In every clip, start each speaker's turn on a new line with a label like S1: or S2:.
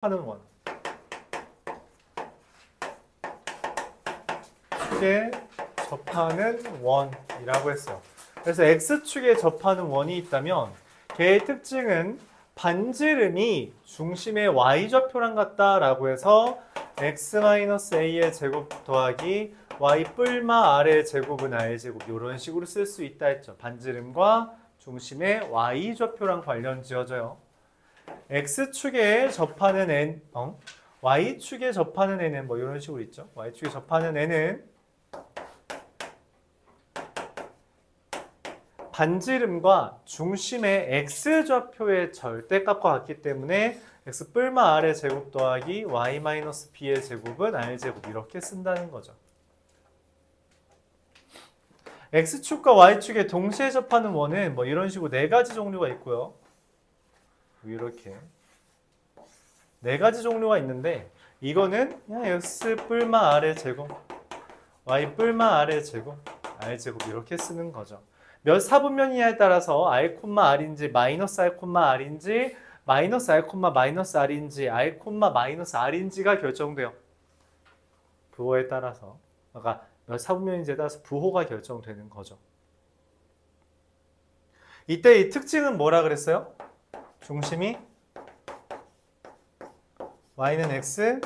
S1: 하는 원. 축에 접하는 원이라고 했어요. 그래서 X축에 접하는 원이 있다면 걔의 특징은 반지름이 중심의 Y좌표랑 같다라고 해서 X-A의 제곱 더하기 Y 뿔마 R의 제곱은 R제곱 이런 식으로 쓸 수 있다 했죠. 반지름과 중심의 Y좌표랑 관련 지어져요. X축에 접하는 N, Y축에 접하는 N은 뭐 이런 식으로 있죠. Y축에 접하는 N은 반지름과 중심의 X좌표의 절대값과 같기 때문에 X 뿔마 R의 제곱 더하기 Y-B의 제곱은 R제곱 이렇게 쓴다는 거죠. X축과 Y축에 동시에 접하는 원은 뭐 이런 식으로 네 가지 종류가 있고요. 이렇게 네 가지 종류가 있는데 이거는 그냥 X 뿔마 R의 제곱 Y 뿔마 R의 제곱 R제곱 이렇게 쓰는 거죠. 몇 사분면이냐에 따라서 R, R인지 마이너스 R, R인지 마이너스 R, 마이너스 R인지 R, 마이너스 R인지가 결정돼요. 부호에 따라서 그러니까 몇 사분면인지에 따라서 부호가 결정되는 거죠. 이때 이 특징은 뭐라 그랬어요? 중심이 Y는 X,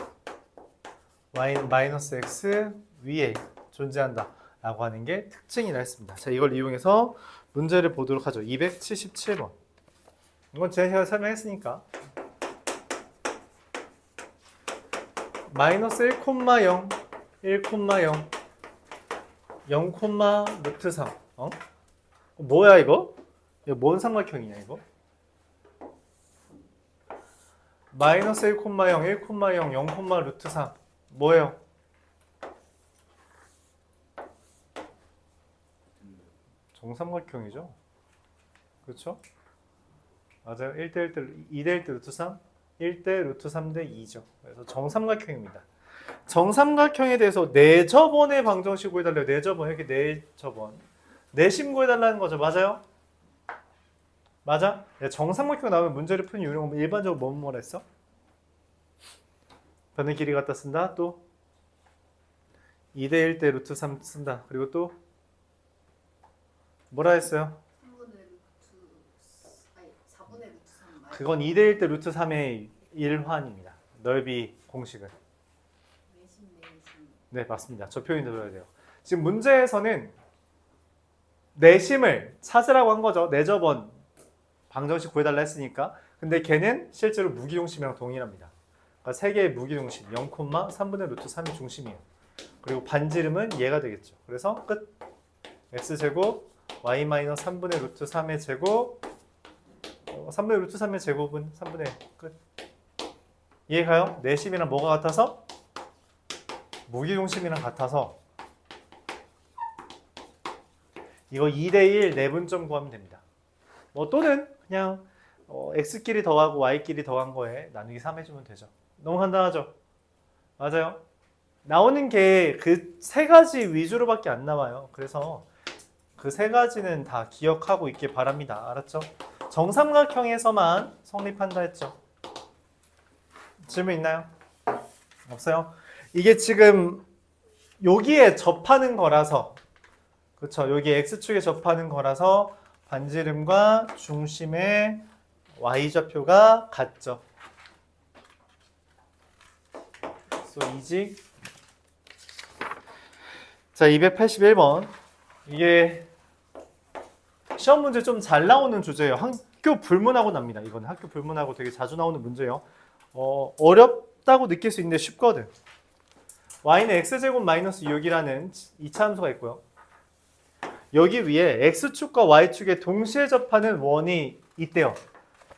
S1: Y는 마이너스 X 위에 존재한다 라고 하는 게 특징이라 했습니다. 자, 이걸 이용해서 문제를 보도록 하죠. 277번. 이건 제가 설명했으니까. 마이너스 1,0, 1,0, 0, 루트 3. 뭐야 이거? 이거 뭔 삼각형이냐 이거? 마이너스 1,0, 1,0, 0, 루트 3. 뭐예요? 정삼각형이죠? 그렇죠? 맞아요. 1대 1대 2대 1대 루트 3, 1대 루트 3대 2죠. 그래서 정삼각형입니다. 정삼각형에 대해서 내접원의 방정식 구해달래요. 내접원 이렇게 내접원. 내심 구해달라는 거죠. 맞아요? 맞아? 정삼각형 나오면 문제를 푸는 이유는 일반적으로 뭐라 했어? 변의 길이 갖다 쓴다. 또 2대 1대 루트 3 쓴다. 그리고 또 뭐라 했어요?
S2: 4분의 루트 3.
S1: 그건 2대 1대 루트 3의 일환입니다. 넓이 공식은. 네, 맞습니다. 저 표현이 들어야 돼요. 지금 문제에서는 내심을 찾으라고 한 거죠. 내접원 방정식 구해달라 했으니까. 근데 걔는 실제로 무기중심이랑 동일합니다. 그러니까 세 개의 무기중심 0, 3분의 루트 3이 중심이에요. 그리고 반지름은 얘가 되겠죠. 그래서 끝. x제곱 y-3분의 루트 3의 제곱 3분의 루트 3의 제곱은 3분의 1 끝. 이해가요? 내심이랑 뭐가 같아서? 무기중심이랑 같아서 이거 2대1 내분점 구하면 됩니다. 뭐 또는 그냥 x끼리 더하고 y끼리 더한 거에 나누기 3 해주면 되죠. 너무 간단하죠? 맞아요. 나오는 게 그 세 가지 위주로밖에 안 나와요. 그래서 그 세 가지는 다 기억하고 있길 바랍니다. 알았죠? 정삼각형에서만 성립한다 했죠. 질문 있나요? 없어요? 이게 지금 여기에 접하는 거라서 그렇죠? 여기 x축에 접하는 거라서 반지름과 중심의 y좌표가 같죠. 그래서 이직. 자, 281번. 이게 시험 문제 좀 잘 나오는 주제예요. 학교 불문하고 납니다. 이건 학교 불문하고 되게 자주 나오는 문제예요. 어렵다고 느낄 수 있는데 쉽거든. y는 x제곱 마이너스 6이라는 2차 함수가 있고요. 여기 위에 x축과 y축에 동시에 접하는 원이 있대요.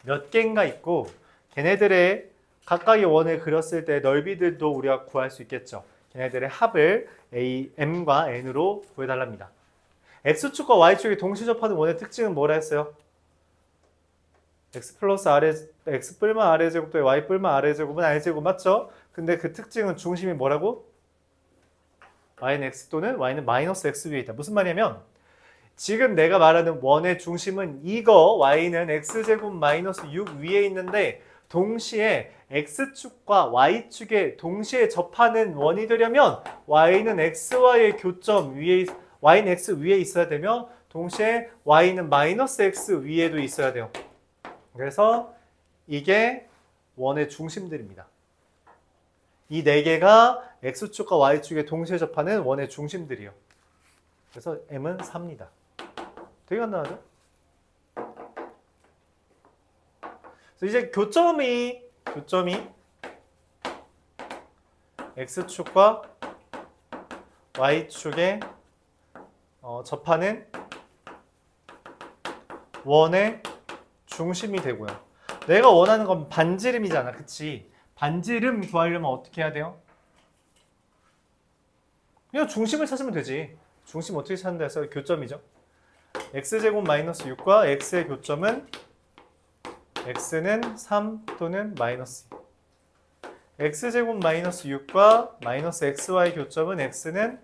S1: 몇 개인가 있고 걔네들의 각각의 원을 그렸을 때 넓이들도 우리가 구할 수 있겠죠. 걔네들의 합을 m과 n으로 구해달랍니다. x축과 y축이 동시에 접하는 원의 특징은 뭐라 했어요? x 플러스 r의 x 뿔마 r의 제곱 더해 y 뿔마 r의 제곱은 r제곱 맞죠? 근데 그 특징은 중심이 뭐라고? y는 x 또는 y는 마이너스 x 위에 있다. 무슨 말이냐면 지금 내가 말하는 원의 중심은 이거 y는 x제곱 마이너스 6 위에 있는데 동시에 x축과 y축에 동시에 접하는 원이 되려면 y는 xy의 교점 위에 y는 x 위에 있어야 되며 동시에 y는 마이너스 x 위에도 있어야 돼요. 그래서 이게 원의 중심들입니다. 이 네 개가 x축과 y축에 동시에 접하는 원의 중심들이요. 그래서 m은 4입니다. 되게 간단하죠? 그래서 이제 교점이 x축과 y축에 접하는 원의 중심이 되고요. 내가 원하는 건 반지름이잖아. 그치? 반지름 구하려면 어떻게 해야 돼요? 그냥 중심을 찾으면 되지. 중심 어떻게 찾는다 해서 교점이죠. x제곱 마이너스 6과 x의 교점은 x는 3 또는 마이너스 2. x제곱 마이너스 6과 마이너스 xy 교점은 x는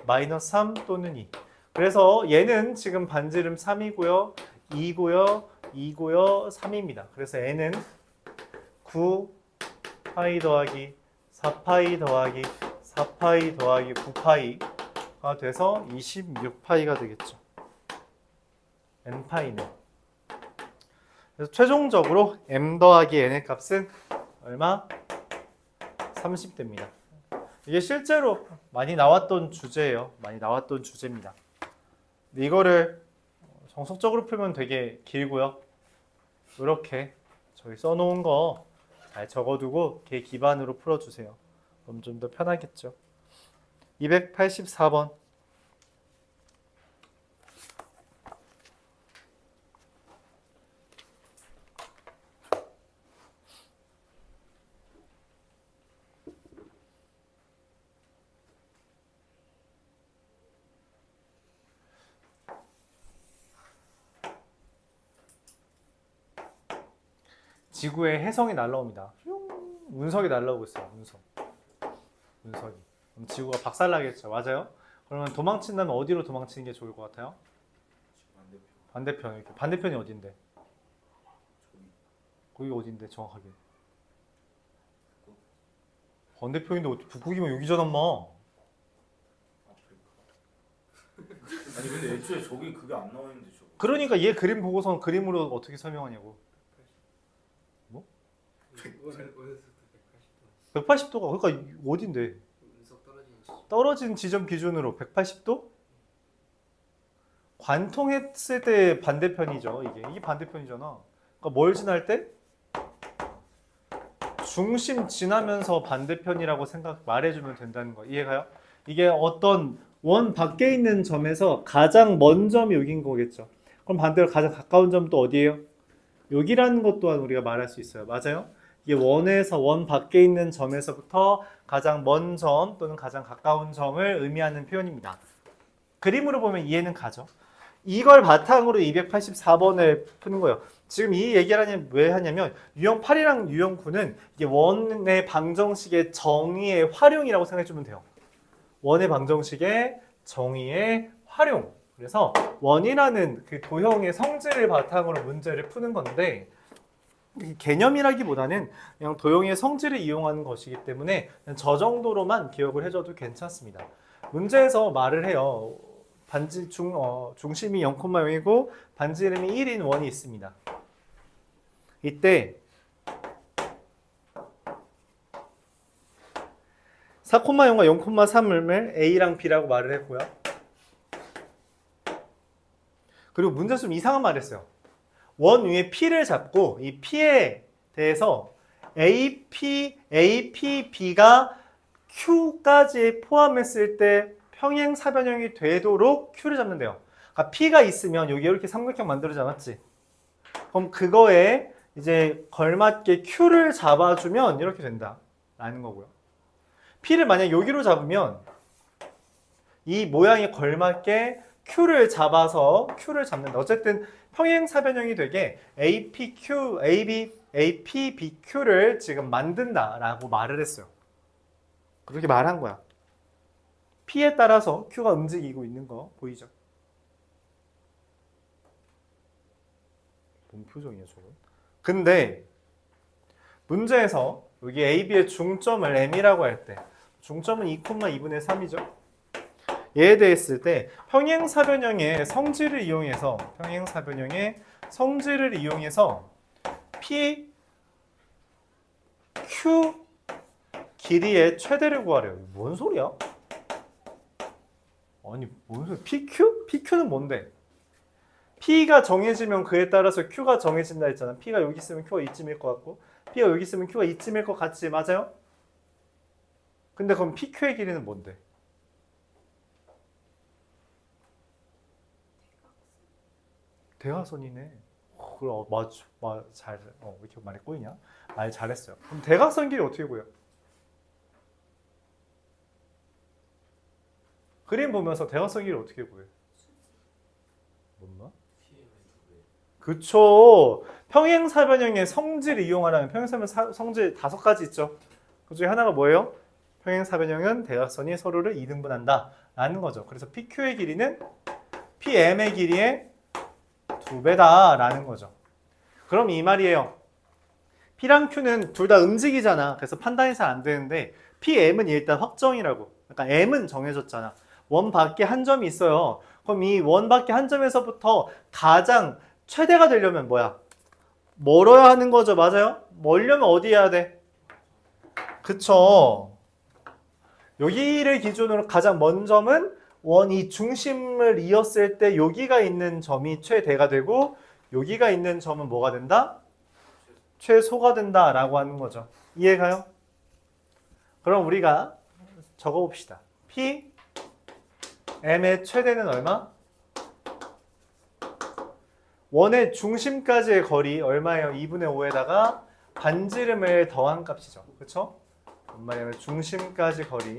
S1: 마이너스 3 또는 2. 그래서 얘는 지금 반지름 3이고요. 2고요. 2고요. 3입니다. 그래서 n은 9파이 더하기 4파이 더하기 4파이 더하기 9파이가 돼서 26파이가 되겠죠. n파이는. 그래서 최종적으로 m 더하기 n의 값은 얼마? 30대입니다. 이게 실제로 많이 나왔던 주제예요. 많이 나왔던 주제입니다. 근데 이거를 정석적으로 풀면 되게 길고요. 이렇게 저희 써놓은 거 잘 적어두고 걔 기반으로 풀어주세요. 그럼 좀 더 편하겠죠. 284번. 지구에 혜성이 날라옵니다. 운석이 날라오고 있어요. 운석이. 그럼 지구가 박살나겠죠. 맞아요? 그러면 도망친다면 어디로 도망치는 게 좋을 것 같아요? 반대편. 이렇게. 반대편이 어딘데? 거기가 어딘데 정확하게? 반대편인데 어떻게 북극이면 여기잖아 엄마.
S3: 아니 근데 애초에 저기 그게 안 나와 있는데 저거.
S1: 그러니까 얘 그림 보고선 그림으로 어떻게 설명하냐고. 뭐? 180도가 그러니까 어딘데? 떨어진 지점 기준으로 180도? 관통했을 때 반대편이죠. 이게 반대편이잖아. 그러니까 뭘 지날 때? 중심 지나면서 반대편이라고 말해주면 된다는 거. 이해가요? 이게 어떤 원 밖에 있는 점에서 가장 먼 점이 여긴 거겠죠. 그럼 반대로 가장 가까운 점은 또 어디예요? 여기라는 것 또한 우리가 말할 수 있어요. 맞아요? 이게 원에서 원 밖에 있는 점에서부터 가장 먼 점 또는 가장 가까운 점을 의미하는 표현입니다. 그림으로 보면 이해는 가죠. 이걸 바탕으로 284번을 푸는 거예요. 지금 이 얘기를 왜 하냐면 유형 8이랑 유형 9는 이게 원의 방정식의 정의의 활용이라고 생각해주면 돼요. 원의 방정식의 정의의 활용. 그래서 원이라는 그 도형의 성질을 바탕으로 문제를 푸는 건데 개념이라기보다는 그냥 도형의 성질을 이용하는 것이기 때문에 저 정도로만 기억을 해줘도 괜찮습니다. 문제에서 말을 해요. 중심이 0,0이고 반지름이 1인 원이 있습니다. 이때 4,0과 0,3을 A랑 B라고 말을 했고요. 그리고 문제에서 좀 이상한 말을 했어요. 원 위에 P를 잡고 이 P에 대해서 AP, B가 Q까지 포함했을 때 평행사변형이 되도록 Q를 잡는데요. 그러니까 P가 있으면 여기 이렇게 삼각형 만들어지 않았지? 그럼 그거에 이제 걸맞게 Q를 잡아주면 이렇게 된다 라는 거고요. P를 만약 여기로 잡으면 이 모양에 걸맞게 Q를 잡아서 Q를 잡는다. 어쨌든 평행사변형이 되게 AP, BQ를 지금 만든다라고 말을 했어요. 그렇게 말한 거야. P에 따라서 Q가 움직이고 있는 거 보이죠? 뭔 표정이야 저건? 근데 문제에서 여기 AB의 중점을 M이라고 할 때 중점은 2,2분의 3이죠. 얘에 대해 쓸 때 평행사변형의 성질을 이용해서 P, Q 길이의 최대를 구하래요. 뭔 소리야? 아니 뭔 소리야? PQ? PQ는 뭔데? P가 정해지면 그에 따라서 Q가 정해진다 했잖아. P가 여기 있으면 Q가 이쯤일 것 같고 P가 여기 있으면 Q가 이쯤일 것 같지, 맞아요? 근데 그럼 PQ의 길이는 뭔데? 대각선이네. 그럼 잘, 왜 이렇게 말이 꼬이냐? 말 잘했어요. 그럼 대각선 길이 어떻게 구해요? 그림 보면서 대각선 길이 어떻게 구해요? 뭔가? 그쵸. 평행사변형의 성질을 이용하라면 평행사변 성질 5가지 있죠. 그 중에 하나가 뭐예요? 평행사변형은 대각선이 서로를 이등분한다 라는 거죠. 그래서 PQ의 길이는 PM의 길이의 2배다 라는 거죠. 그럼 이 말이에요. P랑 Q는 둘 다 움직이잖아. 그래서 판단이 잘 안 되는데 PM은 일단 확정이라고. 그러니까 M은 정해졌잖아. 원 밖에 한 점이 있어요. 그럼 이 원 밖에 한 점에서부터 가장 최대가 되려면 뭐야? 멀어야 하는 거죠. 맞아요? 멀려면 어디 해야 돼? 그쵸. 여기를 기준으로 가장 먼 점은 원이 중심을 이었을 때 여기가 있는 점이 최대가 되고 여기가 있는 점은 뭐가 된다? 최소가 된다라고 하는 거죠. 이해가요? 그럼 우리가 적어봅시다. P, M의 최대는 얼마? 원의 중심까지의 거리 얼마예요? 2분의 5에다가 반지름을 더한 값이죠. 그쵸? 뭔 말이냐면 중심까지 거리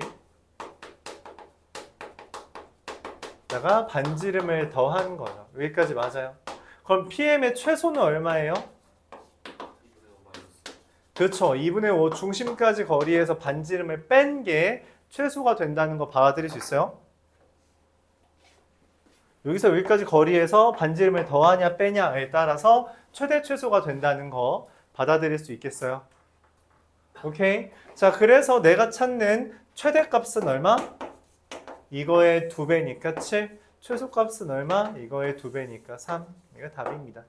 S1: 다가 반지름을 더한 거죠. 여기까지 맞아요. 그럼 PM의 최소는 얼마예요? 그렇죠. 2분의 5 중심까지 거리에서 반지름을 뺀 게 최소가 된다는 거 받아들일 수 있어요? 여기서 여기까지 거리에서 반지름을 더하냐 빼냐에 따라서 최대 최소가 된다는 거 받아들일 수 있겠어요? 오케이. 자, 그래서 내가 찾는 최대값은 얼마? 이거의 2배니까 7. 최소값은 얼마? 이거의 2배니까 3. 이거 답입니다.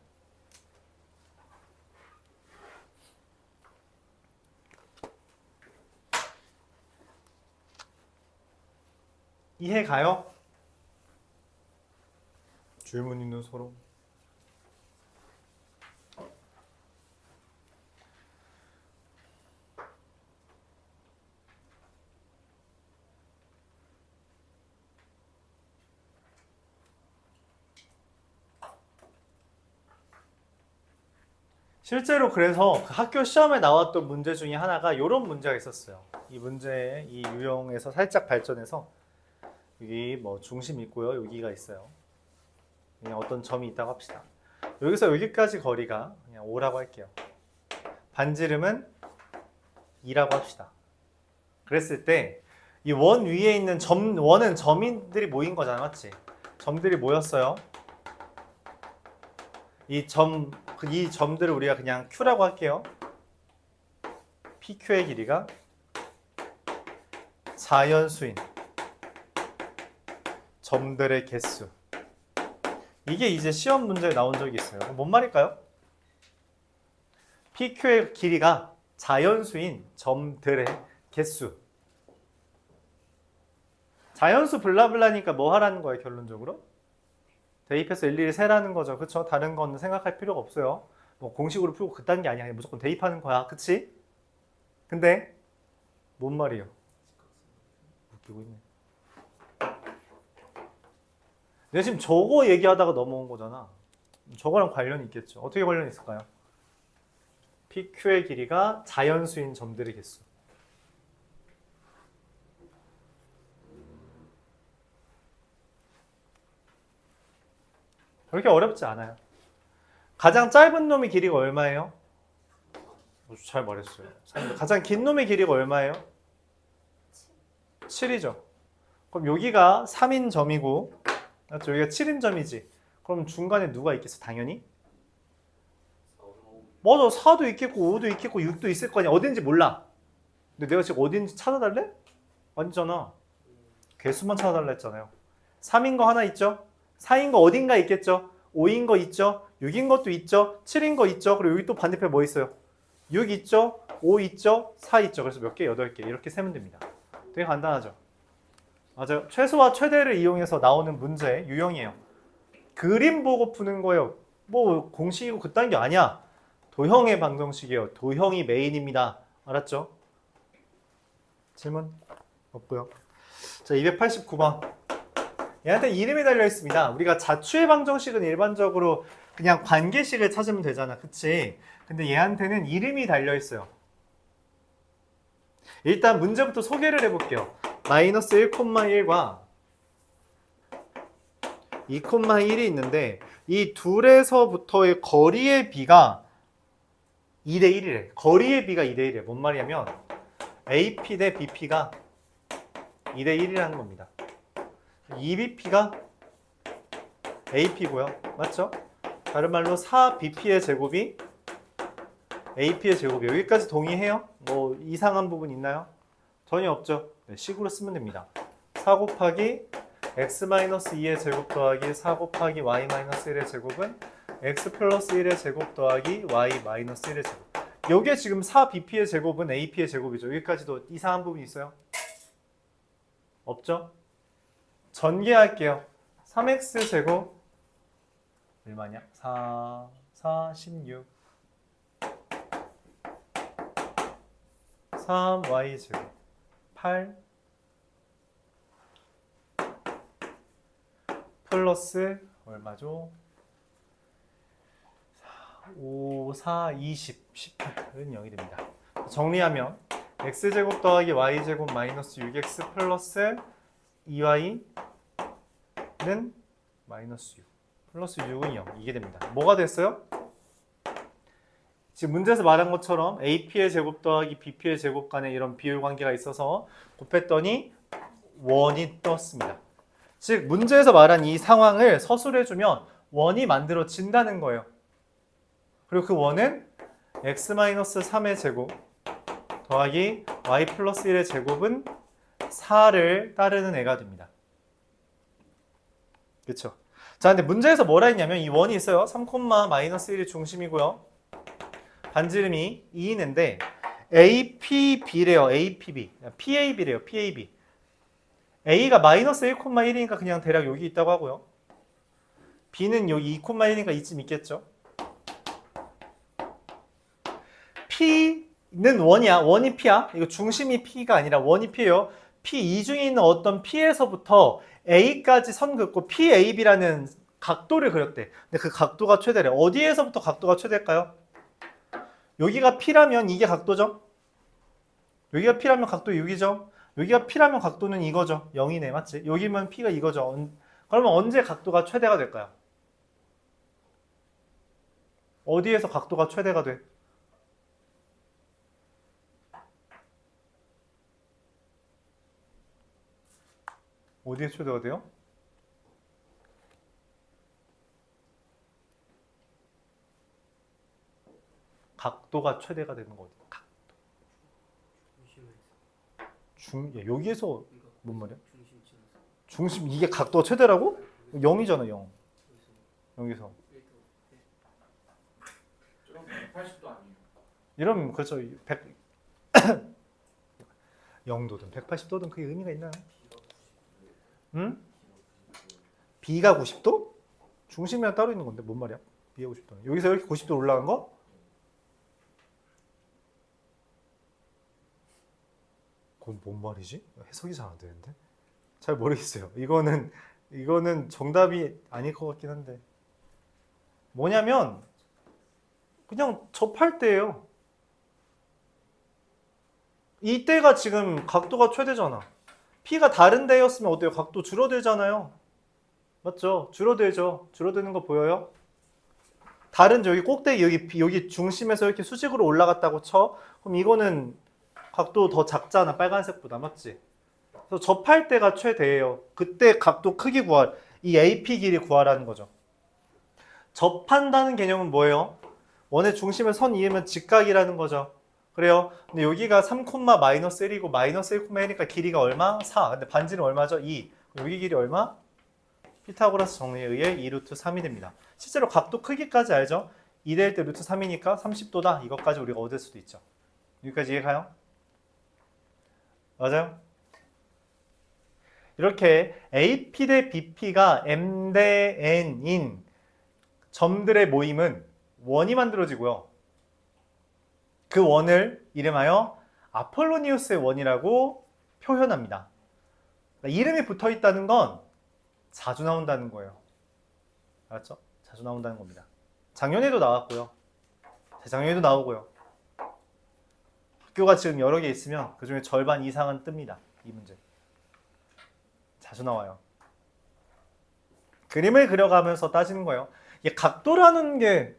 S1: 이해 가요? 질문 있는 서로. 실제로 그래서 그 학교 시험에 나왔던 문제 중에 하나가 이런 문제가 있었어요. 이 문제의 이 유형에서 살짝 발전해서 여기 뭐 중심 있고요. 여기가 있어요. 그냥 어떤 점이 있다고 합시다. 여기서 여기까지 거리가 그냥 5라고 할게요. 반지름은 2라고 합시다. 그랬을 때 이 원 위에 있는 원은 점들이 모인 거잖아, 맞지? 점들이 모였어요. 이 점들을 우리가 그냥 Q라고 할게요. PQ의 길이가 자연수인 점들의 개수. 이게 이제 시험 문제에 나온 적이 있어요. 뭔 말일까요? PQ의 길이가 자연수인 점들의 개수. 자연수 블라블라니까 뭐 하라는 거예요, 결론적으로? 대입해서 일일이 세라는 거죠. 그쵸? 다른 건 생각할 필요가 없어요. 뭐 공식으로 풀고 그딴 게 아니야. 그냥 무조건 대입하는 거야. 그치? 근데 뭔 말이에요? 웃기고 있네. 내가 지금 저거 얘기하다가 넘어온 거잖아. 저거랑 관련이 있겠죠. 어떻게 관련이 있을까요? PQ의 길이가 자연수인 점들의 개수. 그렇게 어렵지 않아요. 가장 짧은 놈의 길이가 얼마예요? 잘 말했어요. 가장 긴 놈의 길이가 얼마예요? 7이죠. 그럼 여기가 3인 점이고, 맞죠? 여기가 7인 점이지. 그럼 중간에 누가 있겠어? 당연히 맞아. 4도 있겠고 5도 있겠고 6도 있을 거 아니야. 어딘지 몰라. 근데 내가 지금 어딘지 찾아달래? 아니잖아. 개수만 찾아달라 했잖아요. 3인 거 하나 있죠? 4인 거 어딘가 있겠죠? 5인 거 있죠? 6인 것도 있죠? 7인 거 있죠? 그리고 여기 또 반대편에 뭐 있어요? 6 있죠? 5 있죠? 4 있죠? 그래서 몇 개? 8개. 이렇게 세면 됩니다. 되게 간단하죠? 맞아요. 최소와 최대를 이용해서 나오는 문제 유형이에요. 그림 보고 푸는 거예요. 뭐 공식이고 그딴 게 아니야. 도형의 방정식이에요. 도형이 메인입니다. 알았죠? 질문 없고요. 자, 289번. 얘한테 이름이 달려 있습니다. 우리가 자추의 방정식은 일반적으로 그냥 관계식을 찾으면 되잖아. 그치? 근데 얘한테는 이름이 달려 있어요. 일단 문제부터 소개를 해볼게요. 마이너스 1,1과 2,1이 있는데 이 둘에서부터의 거리의 비가 2대 1이래. 거리의 비가 2대 1이래. 뭔 말이냐면 AP 대 BP가 2대 1이라는 겁니다. 2BP가 AP고요. 맞죠? 다른 말로 4BP의 제곱이 AP의 제곱이에요. 여기까지 동의해요? 뭐 이상한 부분 있나요? 전혀 없죠. 네, 식으로 쓰면 됩니다. 4 곱하기 x-2의 제곱 더하기 4 곱하기 y-1의 제곱은 x 플러스 1의 제곱 더하기 y-1의 제곱. 여기에 지금 4BP의 제곱은 AP의 제곱이죠. 여기까지도 이상한 부분 있어요? 없죠? 전개할게요. 3x 제곱 얼마냐? 4, 16 3y 제곱 8 플러스 얼마죠? 5, 4, 20, 18은 0이 됩니다. 정리하면 x제곱 더하기 y제곱 마이너스 6x 플러스 2y는 마이너스 6 플러스 6은 0 이게 됩니다. 뭐가 됐어요? 지금 문제에서 말한 것처럼 AP의 제곱 더하기 BP의 제곱 간에 이런 비율 관계가 있어서 곱했더니 원이 떴습니다. 즉 문제에서 말한 이 상황을 서술해주면 원이 만들어진다는 거예요. 그리고 그 원은 x-3의 제곱 더하기 y 플러스 1의 제곱은 4를 따르는 애가 됩니다. 그렇죠? 자, 근데 문제에서 뭐라 했냐면 이 원이 있어요. 3,-1이 중심이고요. 반지름이 2인인데 APB래요. APB. PAB래요. PAB. A가 마이너스 1,1이니까 그냥 대략 여기 있다고 하고요. B는 여기 2,1이니까 이쯤 있겠죠. P는 원이야. 원이 P야. 이거 중심이 P가 아니라 원이 P예요. P 이중에 있는 어떤 P에서부터 A까지 선 긋고 PAB라는 각도를 그렸대. 근데 그 각도가 최대래. 어디에서부터 각도가 최대일까요? 여기가 P라면 이게 각도죠? 여기가 P라면 각도 6이죠? 여기가 P라면 각도는 이거죠? 0이네. 맞지? 여기면 P가 이거죠? 그러면 언제 각도가 최대가 될까요? 어디에서 각도가 최대가 돼? 어디에 최대가 돼요? 각도가 최대가 되는 거 어디? 각도. 여기에서 뭔 말이야? 중심 이게 각도가 최대라고? 0이잖아 0. 여기서.
S3: 180도 아니에요.
S1: 이러면 그렇죠. 0도든 180도든 그게 의미가 있나요? 응? B가 90도? 중심이랑 따로 있는 건데 뭔 말이야? B가 90도. 여기서 이렇게 90도 올라간 거? 그건 뭔 말이지? 해석이 잘 안 되는데. 잘 모르겠어요. 이거는 정답이 아닐 것 같긴 한데. 뭐냐면 그냥 접할 때예요. 이때가 지금 각도가 최대잖아. P가 다른 데였으면 어때요? 각도 줄어들잖아요. 맞죠? 줄어들죠. 줄어드는 거 보여요? 다른 여기 꼭대기 여기 중심에서 이렇게 수직으로 올라갔다고 쳐. 그럼 이거는 각도 더 작잖아. 빨간색보다. 맞지? 그래서 접할 때가 최대예요. 그때 각도 크기 이 AP 길이 구하라는 거죠. 접한다는 개념은 뭐예요? 원의 중심을 선 이으면 직각이라는 거죠. 그래요. 근데 여기가 3, 마이너스 1이고 마이너스 1, 1이니까 길이가 얼마? 4. 근데 반지는 얼마죠? 2. 여기 길이 얼마? 피타고라스 정리에 의해 2루트 3이 됩니다. 실제로 각도 크기까지 알죠? 2대일 때 루트 3이니까 30도다. 이것까지 우리가 얻을 수도 있죠. 여기까지 이해가요? 맞아요? 이렇게 AP 대 BP가 M 대 N인 점들의 모임은 원이 만들어지고요. 그 원을 이름하여 아폴로니우스의 원이라고 표현합니다. 이름이 붙어 있다는 건 자주 나온다는 거예요. 알았죠? 자주 나온다는 겁니다. 작년에도 나왔고요. 재작년에도 나오고요. 학교가 지금 여러 개 있으면 그 중에 절반 이상은 뜹니다. 이 문제. 자주 나와요. 그림을 그려가면서 따지는 거예요. 이게 각도라는 게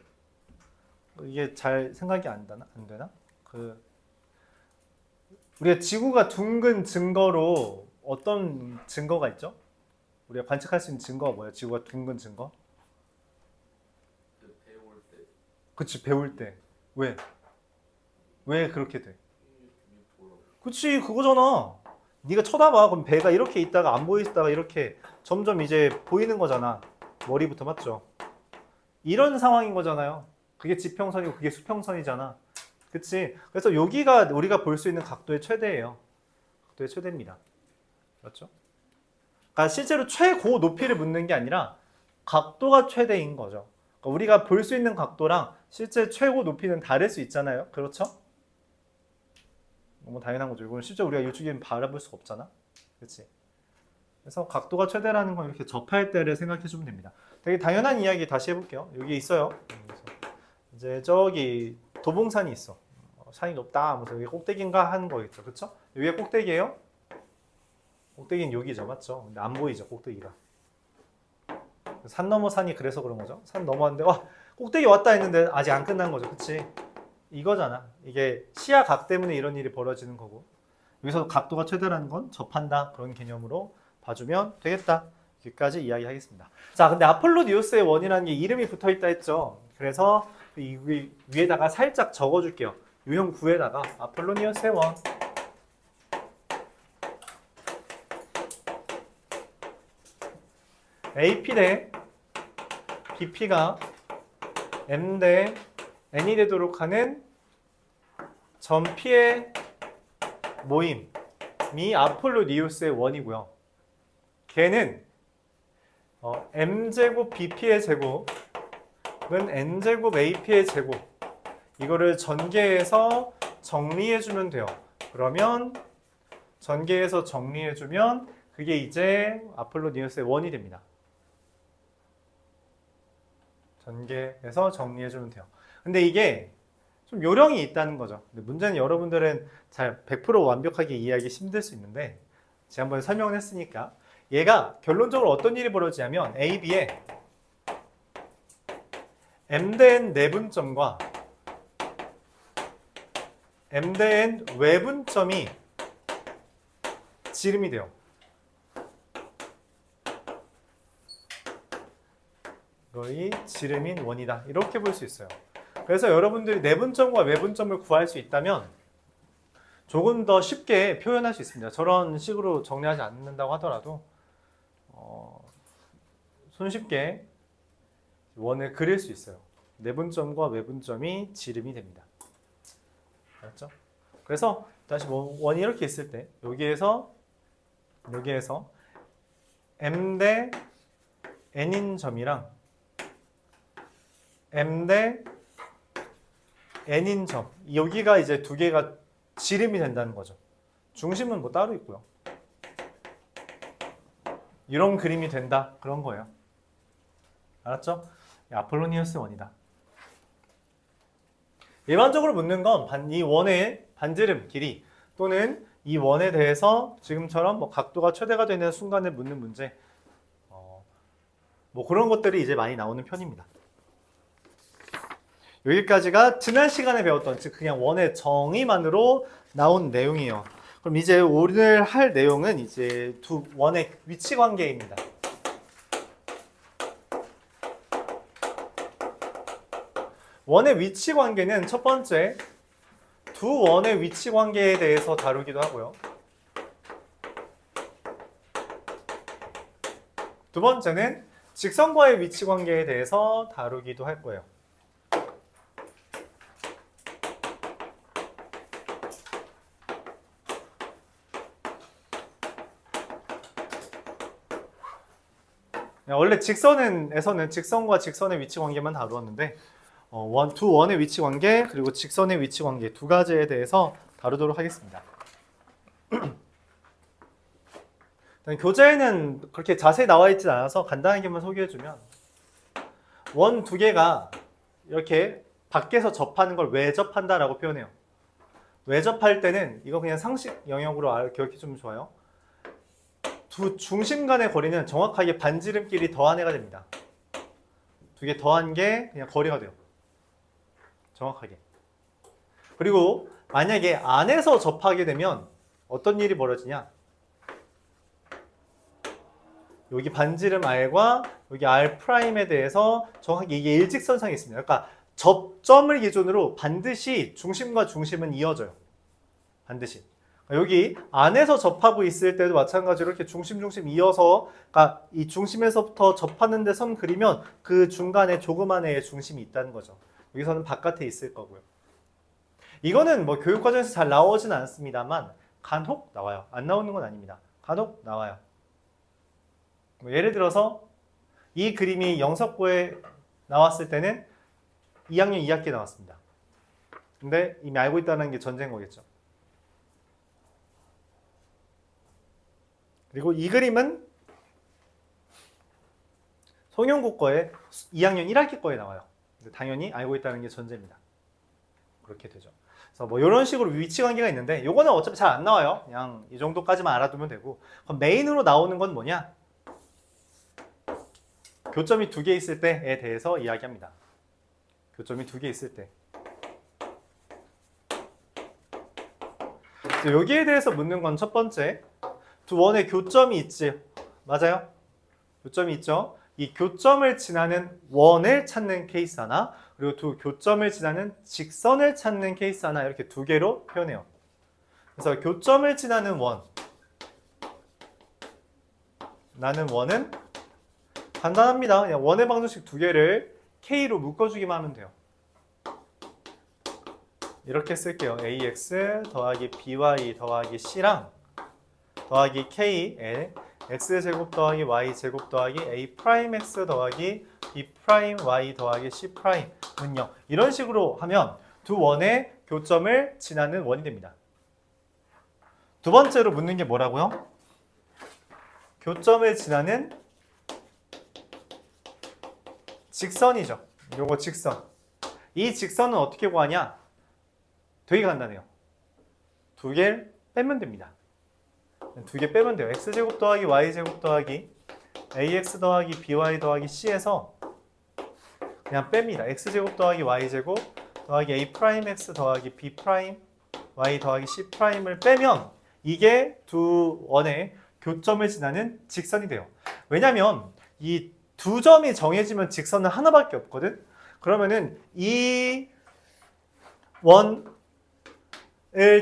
S1: 이게 잘 생각이 안 되나? 우리가 지구가 둥근 증거로 어떤 증거가 있죠? 우리가 관측할 수 있는 증거가 뭐예요? 지구가 둥근 증거?
S3: 배울 때.
S1: 그치, 배울 때. 왜? 왜 그렇게 돼? 그치, 그거잖아. 네가 쳐다봐. 그럼 배가 이렇게 있다가 안 보이다가 이렇게 점점 이제 보이는 거잖아. 머리부터 맞죠? 이런 상황인 거잖아요. 그게 지평선이고 그게 수평선이잖아. 그치? 그래서 여기가 우리가 볼 수 있는 각도의 최대예요. 각도의 최대입니다. 그렇죠? 그러니까 실제로 최고 높이를 묻는 게 아니라 각도가 최대인 거죠. 그러니까 우리가 볼 수 있는 각도랑 실제 최고 높이는 다를 수 있잖아요. 그렇죠? 너무 당연한 거죠. 이건 실제 우리가 이쪽에 바라볼 수가 없잖아. 그렇지? 그래서 각도가 최대라는 건 이렇게 접할 때를 생각해 주면 됩니다. 되게 당연한 이야기 다시 해볼게요. 여기 있어요. 그래서 이제 저기 도봉산이 있어. 산이 높다 하면서 여기 꼭대기인가 하는 거겠죠. 그렇죠? 여기가 꼭대기예요? 꼭대기는 여기죠. 맞죠? 근데 안 보이죠. 꼭대기가. 산 넘어 산이 그래서 그런 거죠. 산 넘어왔는데 와 꼭대기 왔다 했는데 아직 안 끝난 거죠. 그치? 이거잖아. 이게 시야각 때문에 이런 일이 벌어지는 거고 여기서 각도가 최대라는 건 접한다 그런 개념으로 봐주면 되겠다. 여기까지 이야기하겠습니다. 자, 근데 아폴로니우스의 원이라는 게 이름이 붙어있다 했죠. 그래서 이 위에다가 살짝 적어줄게요. 유형 9에다가 아폴로니우스의 원. AP 대 BP가 M 대 N이 되도록 하는 점 P의 모임이 아폴로니우스의 원이고요. 걔는 M제곱 BP의 제곱은 N제곱 AP의 제곱 이거를 전개해서 정리해주면 돼요. 그러면 전개해서 정리해주면 그게 이제 아폴로니우스의 원이 됩니다. 전개해서 정리해주면 돼요. 근데 이게 좀 요령이 있다는 거죠. 근데 문제는 여러분들은 잘 100% 완벽하게 이해하기 힘들 수 있는데 지난번에 설명을 했으니까 얘가 결론적으로 어떤 일이 벌어지냐면 A, B에 M 대 N 내분점과 M 대 N 외분점이 지름이 돼요. 거의 지름인 원이다. 이렇게 볼 수 있어요. 그래서 여러분들이 내분점과 외분점을 구할 수 있다면 조금 더 쉽게 표현할 수 있습니다. 저런 식으로 정리하지 않는다고 하더라도 손쉽게 원을 그릴 수 있어요. 내분점과 외분점이 지름이 됩니다. 알았죠? 그래서 다시 원이 이렇게 있을 때 여기에서 M 대 N인 점이랑 M 대 N인 점 여기가 이제 두 개가 지름이 된다는 거죠. 중심은 뭐 따로 있고요. 이런 그림이 된다 그런 거예요. 알았죠? 아폴로니우스 원이다. 일반적으로 묻는 건 이 원의 반지름 길이 또는 이 원에 대해서 지금처럼 뭐 각도가 최대가 되는 순간에 묻는 문제 뭐 그런 것들이 이제 많이 나오는 편입니다. 여기까지가 지난 시간에 배웠던 즉 그냥 원의 정의만으로 나온 내용이에요. 그럼 이제 오늘 할 내용은 이제 두 원의 위치 관계입니다. 원의 위치 관계는 첫 번째 두 원의 위치 관계에 대해서 다루기도 하고요. 두 번째는 직선과의 위치 관계에 대해서 다루기도 할 거예요. 원래 직선에서는 직선과 직선의 위치 관계만 다루었는데 두 원의 위치 관계 그리고 직선의 위치 관계 두 가지에 대해서 다루도록 하겠습니다. 교재에는 그렇게 자세히 나와 있지 않아서 간단하게만 소개해주면 원 두 개가 이렇게 밖에서 접하는 걸 외접한다라고 표현해요. 외접할 때는 이거 그냥 상식 영역으로 기억해주면 좋아요. 두 중심 간의 거리는 정확하게 반지름끼리 더한 애가 됩니다. 두 개 더한 게 그냥 거리가 돼요. 정확하게. 그리고 만약에 안에서 접하게 되면 어떤 일이 벌어지냐? 여기 반지름 R과 여기 R'에 대해서 정확하게 이게 일직선상에 있습니다. 그러니까 접점을 기준으로 반드시 중심과 중심은 이어져요. 반드시. 여기 안에서 접하고 있을 때도 마찬가지로 이렇게 중심 이어서 그러니까 이 중심에서부터 접하는 데 선 그리면 그 중간에 조그만 애의 중심이 있다는 거죠. 여기서는 바깥에 있을 거고요. 이거는 뭐 교육과정에서 잘 나오진 않습니다만 간혹 나와요. 안 나오는 건 아닙니다. 간혹 나와요. 예를 들어서 이 그림이 영석고에 나왔을 때는 2학년 2학기에 나왔습니다. 근데 이미 알고 있다는 게 전제인 거겠죠. 그리고 이 그림은 송영국 거에 2학년 1학기 거에 나와요. 당연히 알고 있다는 게 전제입니다. 그렇게 되죠. 그래서 뭐 이런 식으로 위치 관계가 있는데 요거는 어차피 잘 안 나와요. 그냥 이 정도까지만 알아두면 되고 그럼 메인으로 나오는 건 뭐냐? 교점이 두 개 있을 때에 대해서 이야기합니다. 교점이 두 개 있을 때. 여기에 대해서 묻는 건 첫 번째 두 원의 교점이 있지. 맞아요? 교점이 있죠. 이 교점을 지나는 원을 찾는 케이스 하나 그리고 두 교점을 지나는 직선을 찾는 케이스 하나 이렇게 두 개로 표현해요. 그래서 교점을 지나는 원 나는 원은 간단합니다. 그냥 원의 방정식 두 개를 K로 묶어주기만 하면 돼요. 이렇게 쓸게요. AX 더하기 BY 더하기 C랑 더하기 K에 X제곱 더하기 Y제곱 더하기 A'X 더하기 B'Y 더하기 C'은요. 이런 식으로 하면 두 원의 교점을 지나는 원이 됩니다. 두 번째로 묻는 게 뭐라고요? 교점을 지나는 직선이죠. 요거 직선. 이 직선은 어떻게 구하냐? 되게 간단해요. 두 개를 빼면 됩니다. 두 개 빼면 돼요. X제곱 더하기 Y제곱 더하기 AX 더하기 BY 더하기 C에서 그냥 뺍니다. X제곱 더하기 Y제곱 더하기 A'X 더하기 B'Y 더하기 C'을 빼면 이게 두 원의 교점을 지나는 직선이 돼요. 왜냐면 이 두 점이 정해지면 직선은 하나밖에 없거든. 그러면은 이 원을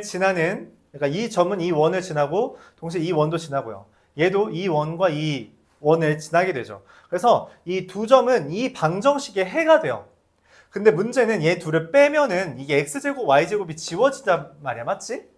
S1: 지나는 그러니까 이 점은 이 원을 지나고 동시에 이 원도 지나고요. 얘도 이 원과 이 원을 지나게 되죠. 그래서 이 두 점은 이 방정식의 해가 돼요. 근데 문제는 얘 둘을 빼면은 이게 x제곱 y제곱이 지워진단 말이야. 맞지?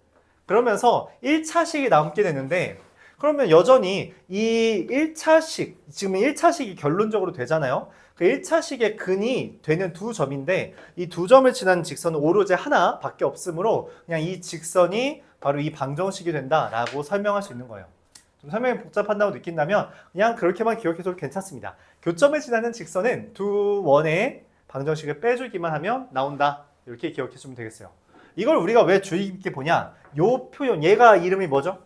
S1: 그러면서 1차식이 남게 되는데 그러면 여전히 이 1차식, 지금 1차식이 결론적으로 되잖아요. 그 1차식의 근이 되는 두 점인데 이 두 점을 지나는 직선은 오로지 하나밖에 없으므로 그냥 이 직선이 바로 이 방정식이 된다라고 설명할 수 있는 거예요. 좀 설명이 복잡한다고 느낀다면 그냥 그렇게만 기억해도 괜찮습니다. 교점을 지나는 직선은 두 원의 방정식을 빼주기만 하면 나온다. 이렇게 기억해주면 되겠어요. 이걸 우리가 왜 주의 깊게 보냐? 요 표현, 얘가 이름이 뭐죠?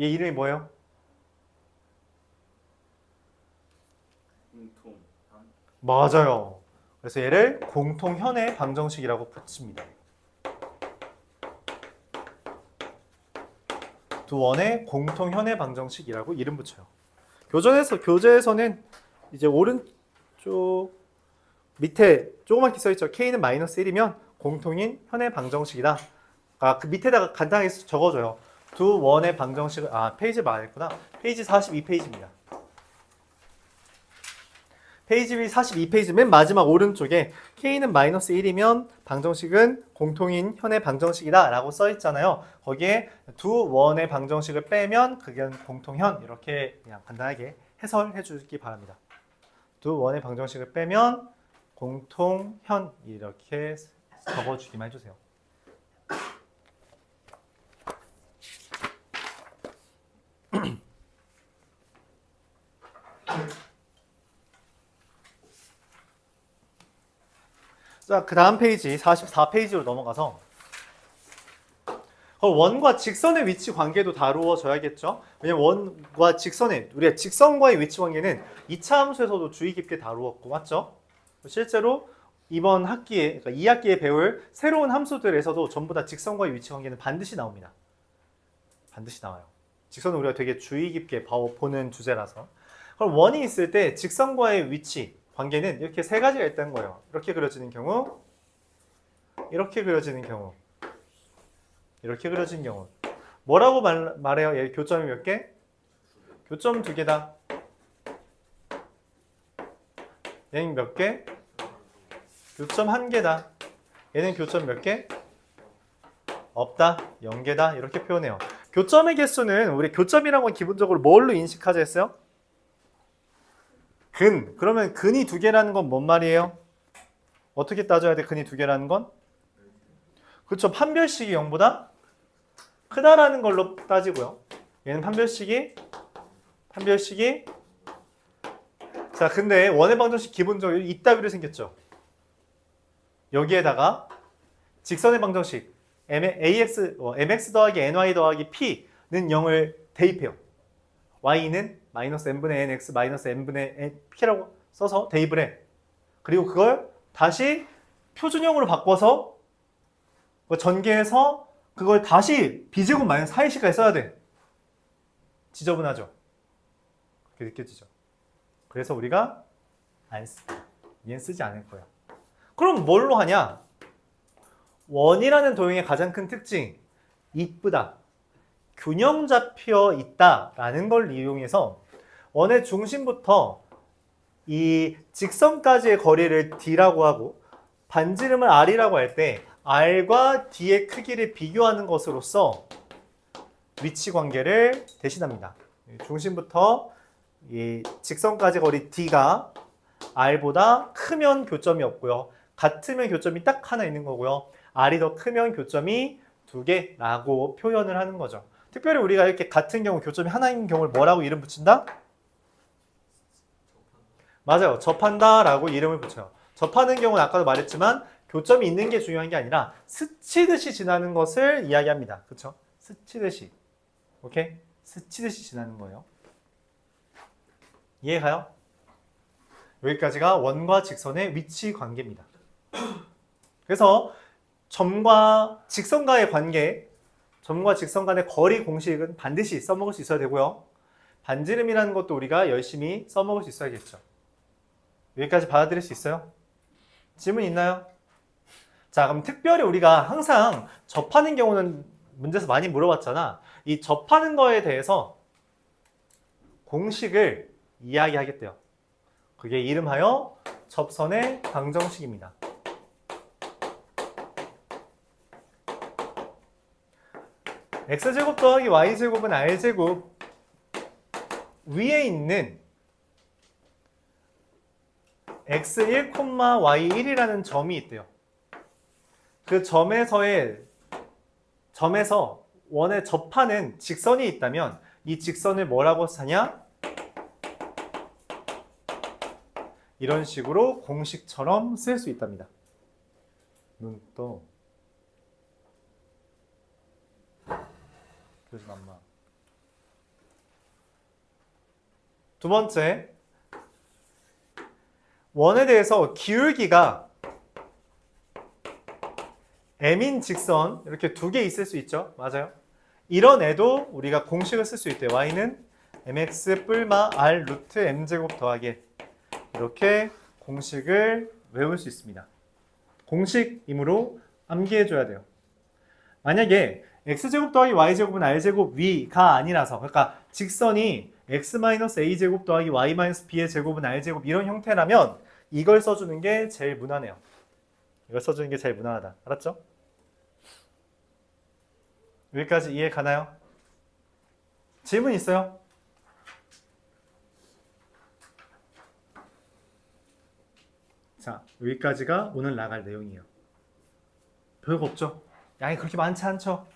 S1: 얘 이름이 뭐예요?
S3: 공통.
S1: 맞아요. 그래서 얘를 공통현의 방정식이라고 붙입니다. 두 원의 공통현의 방정식이라고 이름 붙여요. 교재에서는 이제 오른쪽 밑에 조그맣게 써있죠. K는 마이너스 1이면 공통인 현의 방정식이다. 그 밑에다가 간단하게 적어줘요. 두 원의 방정식을, 페이지 말했구나. 페이지 42페이지입니다. 페이지 42페이지 맨 마지막 오른쪽에 K는 마이너스 1이면 방정식은 공통인 현의 방정식이다 라고 써있잖아요. 거기에 두 원의 방정식을 빼면 그게 공통현, 이렇게 그냥 간단하게 해설해 주기 바랍니다. 두 원의 방정식을 빼면 공통현, 이렇게 적어주기만 해주세요. 자, 그 다음 페이지 44페이지로 넘어가서 원과 직선의 위치 관계도 다루어져야겠죠. 왜냐면 원과 직선의, 우리가 직선과의 위치 관계는 2차 함수에서도 주의 깊게 다루었고, 맞죠? 실제로 이번 학기에, 그러니까 2학기에 배울 새로운 함수들에서도 전부 다 직선과의 위치 관계는 반드시 나옵니다. 반드시 나와요. 직선은 우리가 되게 주의 깊게 보는 주제라서. 그럼 원이 있을 때 직선과의 위치 관계는 이렇게 세 가지가 있다는 거예요. 이렇게 그려지는 경우, 이렇게 그려지는 경우, 이렇게 그려진 경우. 뭐라고 말해요? 얘 교점이 몇 개? 교점 2개다. 얘는 몇 개? 교점 1개다. 얘는 교점 몇 개? 없다. 0개다. 이렇게 표현해요. 교점의 개수는 우리 교점이라는 건 기본적으로 뭘로 인식하자 했어요? 근. 그러면 근이 2개라는 건 뭔 말이에요? 어떻게 따져야 돼? 근이 2개라는 건? 그렇죠. 판별식이 0보다 크다라는 걸로 따지고요. 얘는 판별식이 자, 근데 원의 방정식 기본적으로 이따위로 생겼죠. 여기에다가 직선의 방정식 mx 더하기 ny 더하기 p는 0을 대입해요. y는 마이너스 n분의 nx 마이너스 n분의 n p라고 써서 대입을 해. 그리고 그걸 다시 표준형으로 바꿔서 전개해서 그걸 다시 b제곱 마이너스 4ac까지 써야 돼. 지저분하죠? 그렇게 느껴지죠? 그래서 우리가 안 씁니다. 얘는 쓰지 않을 거예요. 그럼 뭘로 하냐? 원이라는 도형의 가장 큰 특징, 이쁘다, 균형 잡혀 있다라는 걸 이용해서 원의 중심부터 이 직선까지의 거리를 d라고 하고 반지름을 r이라고 할 때 r과 d의 크기를 비교하는 것으로써 위치 관계를 대신합니다. 중심부터 이 직선까지 거리 d가 r보다 크면 교점이 없고요. 같으면 교점이 딱 하나 있는 거고요. r이 더 크면 교점이 2개라고 표현을 하는 거죠. 특별히 우리가 이렇게 같은 경우 교점이 하나 있는 경우를 뭐라고 이름 붙인다? 맞아요. 접한다 라고 이름을 붙여요. 접하는 경우는 아까도 말했지만 교점이 있는 게 중요한 게 아니라 스치듯이 지나는 것을 이야기합니다. 그렇죠? 스치듯이. 오케이? 스치듯이 지나는 거예요. 이해가요? 여기까지가 원과 직선의 위치 관계입니다. 그래서 점과 직선과의 관계, 점과 직선 간의 거리 공식은 반드시 써먹을 수 있어야 되고요. 반지름이라는 것도 우리가 열심히 써먹을 수 있어야겠죠. 여기까지 받아들일 수 있어요? 질문 있나요? 자, 그럼 특별히 우리가 항상 접하는 경우는 문제에서 많이 물어봤잖아. 이 접하는 거에 대해서 공식을 이야기하겠대요. 그게 이름하여 접선의 방정식입니다. x제곱 더하기 y제곱은 r제곱 위에 있는 x1, y1이라는 점이 있대요. 그 점에서 원에 접하는 직선이 있다면 이 직선을 뭐라고 하냐? 이런 식으로 공식처럼 쓸 수 있답니다. 눈 또 그러지 마. 두 번째, 원에 대해서 기울기가 m인 직선 이렇게 2개 있을 수 있죠. 맞아요. 이런 애도 우리가 공식을 쓸 수 있대요. y는 mx 뿔마 r 루트 m제곱 더하기 이렇게 공식을 외울 수 있습니다. 공식이므로 암기해줘야 돼요. 만약에 x제곱 더하기 y제곱은 r제곱 위가 아니라서, 그러니까 직선이 x-a제곱 더하기 y-b의 제곱은 r제곱 이런 형태라면 이걸 써주는 게 제일 무난해요. 이걸 써주는 게 제일 무난하다. 알았죠? 여기까지 이해 가나요? 질문 있어요? 자, 여기까지가 오늘 나갈 내용이에요. 별거 없죠? 양이 그렇게 많지 않죠?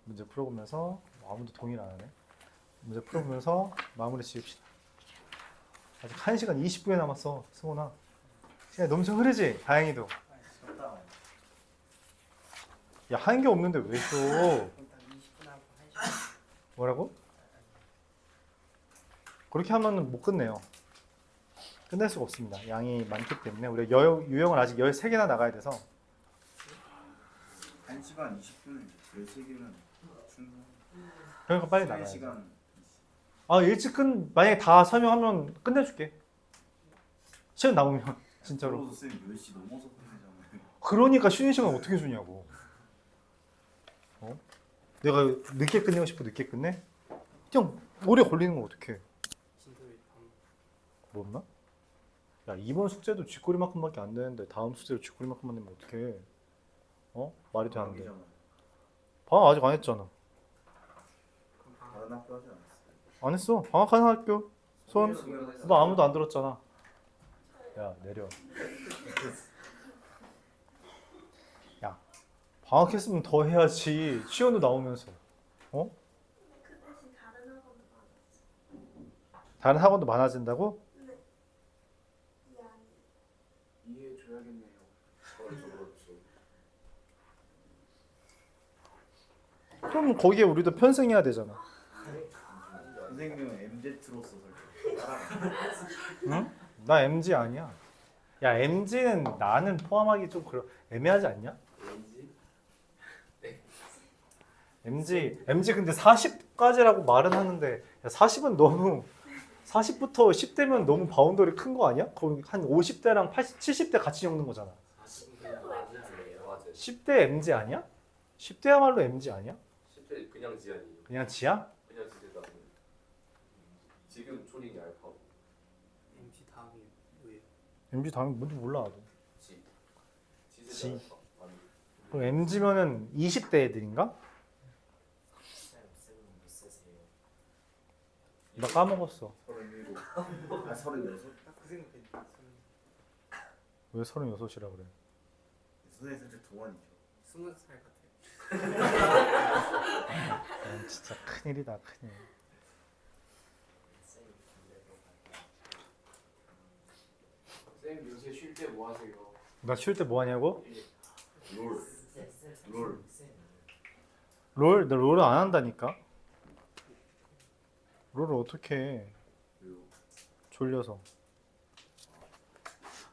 S1: 문제 풀어보면서 아무도 동의를 안 하네. 문제 풀어보면서 마무리 지읍시다. 아직 1시간 20분이 남았어, 승훈아. 시간이 넘쳐 흐르지? 다행히도. 야, 한 게 없는데 왜 또? 뭐라고? 그렇게 하면 못 끝내요. 끝낼 수가 없습니다. 양이 많기 때문에 우리가 유형을 아직 13개나 나가야 돼서
S3: 1시간 20분을 13개면 충분해.
S1: 그러니까 빨리 나가야 돼.
S3: 1시간
S1: 아, 일찍 만약에 다 설명하면 끝내줄게. 시간 남으면 진짜로.
S3: 쌤 10시 넘어서 끝내잖아요.
S1: 그러니까 쉬는 시간 어떻게 주냐고. 어? 내가 늦게 끝내고 싶어 늦게 끝내? 그냥 오래 걸리는 건 어떡해. 뭐였나? 야, 이번 숙제도 쥐꼬리만큼밖에 안 되는데 다음 숙제도 쥐꼬리만큼만 되면 어떡해. 어? 말이 돼 안 돼. 방학 아직 안 했잖아.
S3: 다른 학교 하지 않았어요?
S1: 안 했어. 방학하는 학교. 손. 너 아무도 안 들었잖아. 야, 내려. 야, 방학했으면 더 해야지. 시연도 나오면서. 어?
S4: 그 대신 다른 학원도 많았어.
S1: 다른 학원도 많아진다고?
S4: 네. 미안해.
S3: 이해해줘야겠네요.
S1: 그럼 거기에 우리도 편승해야 되잖아.
S3: 선생님은 MZ로서
S1: 응? 나 MG 아니야. 야, MG는 나는 포함하기 좀 애매하지 않냐? MG 근데 40까지라고 말은 하는데 야, 40은 너무 40부터 10대면 너무 바운더리 큰 거 아니야? 거의 한 50대랑 80, 70대 같이 적는 거잖아. 10대 MG 아니야? 10대야말로 MG 아니야?
S5: 10대 그냥 지안이에요.
S1: 그냥 지야?
S5: 그냥 지대다. 지금 초딩이 알파고.
S6: MC 다음이 뭐예요?
S1: MG 다음에 뭔지 몰라 나도.
S5: 지.
S1: 지.
S5: 지세대 알파. 아니.
S1: 그럼 MG면은 20대 애들인가? 나 까먹었어.
S3: 37. 아 36?
S6: 딱그 생각했는데
S1: 왜 36이라 그래?
S3: 선생님 살짝 동안이죠.
S6: 20살 같아요.
S1: 진짜 큰일이다 큰일.
S6: 쌤 요새 쉴 때 뭐 하세요?
S1: 나 쉴 때 뭐 하냐고?
S3: 롤.
S1: 롤? 나 롤을 안 한다니까? 롤을 어떻게 해? 졸려서.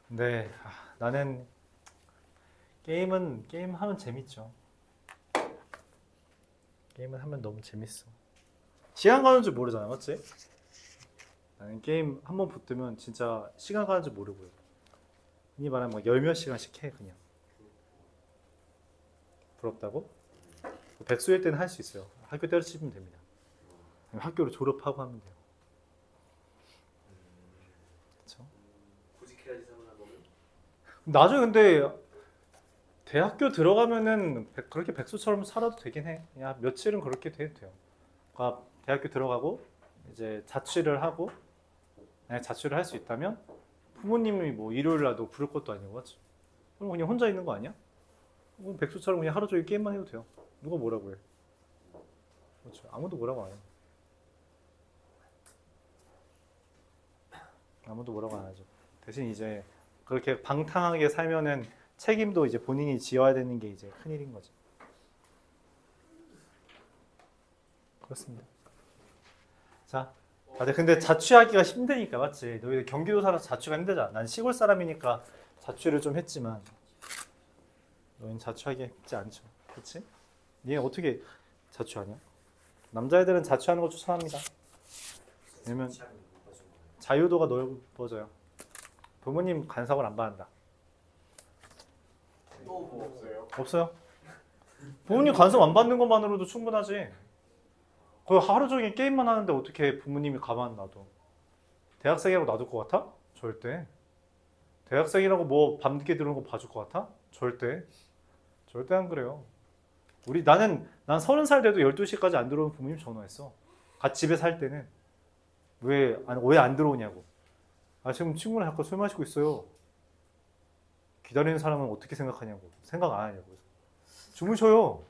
S1: 근데 나는 게임 하면 재밌죠. 게임을 하면 너무 재밌어. 시간 가는 줄 모르잖아, 맞지? 나는 게임 한 번 붙으면 진짜 시간 가는 줄 모르고요. 흔히 말하면 막 열 몇 시간씩 해 그냥. 부럽다고? 백수일 때는 할 수 있어요. 학교 때려치면 됩니다. 학교를 졸업하고 하면 돼요. 그렇죠?
S5: 구직해야지 사문화 보면.
S1: 나중에 근데 대학교 들어가면은 그렇게 백수처럼 살아도 되긴 해. 그냥 며칠은 그렇게 돼도 돼요. 그러니까 대학교 들어가고 이제 자취를 하고 만약 자취를 할 수 있다면 부모님이 뭐 일요일 날 너 부를 것도 아니고 맞지? 그럼 그냥 혼자 있는 거 아니야? 그럼 백수처럼 그냥 하루 종일 게임만 해도 돼요. 누가 뭐라고 해? 그렇죠. 아무도 뭐라고 안 해요. 아무도 뭐라고 안 하죠. 대신 이제 그렇게 방탕하게 살면은 책임도 이제 본인이 지어야 되는 게 이제 큰일인 거죠. 그렇습니다. 자, 다들 근데 자취하기가 힘드니까 맞지? 너희들 경기도 살아서 자취가 힘들잖아. 난 시골 사람이니까 자취를 좀 했지만 너희는 자취하기가 쉽지 않죠. 그렇지? 얘 어떻게 자취하냐? 남자애들은 자취하는 거 추천합니다. 왜냐면 자유도가 넓어져요. 부모님 간섭을 안 받는다.
S6: 또 뭐 없어요?
S1: 없어요. 부모님 간섭 안 받는 것만으로도 충분하지. 거의 하루 종일 게임만 하는데 어떻게 부모님이 가만 놔둬? 대학생이라고 놔둘 것 같아? 절대. 대학생이라고 뭐 밤늦게 들어오는 거 봐줄 것 같아? 절대. 절대 안 그래요. 난 30살 돼도 12시까지 안 들어오는 부모님 전화했어. 같이 집에 살 때는. 왜 안 들어오냐고. 아, 지금 친구랑 잠깐 술 마시고 있어요. 기다리는 사람은 어떻게 생각하냐고. 생각 안 하냐고. 주무셔요.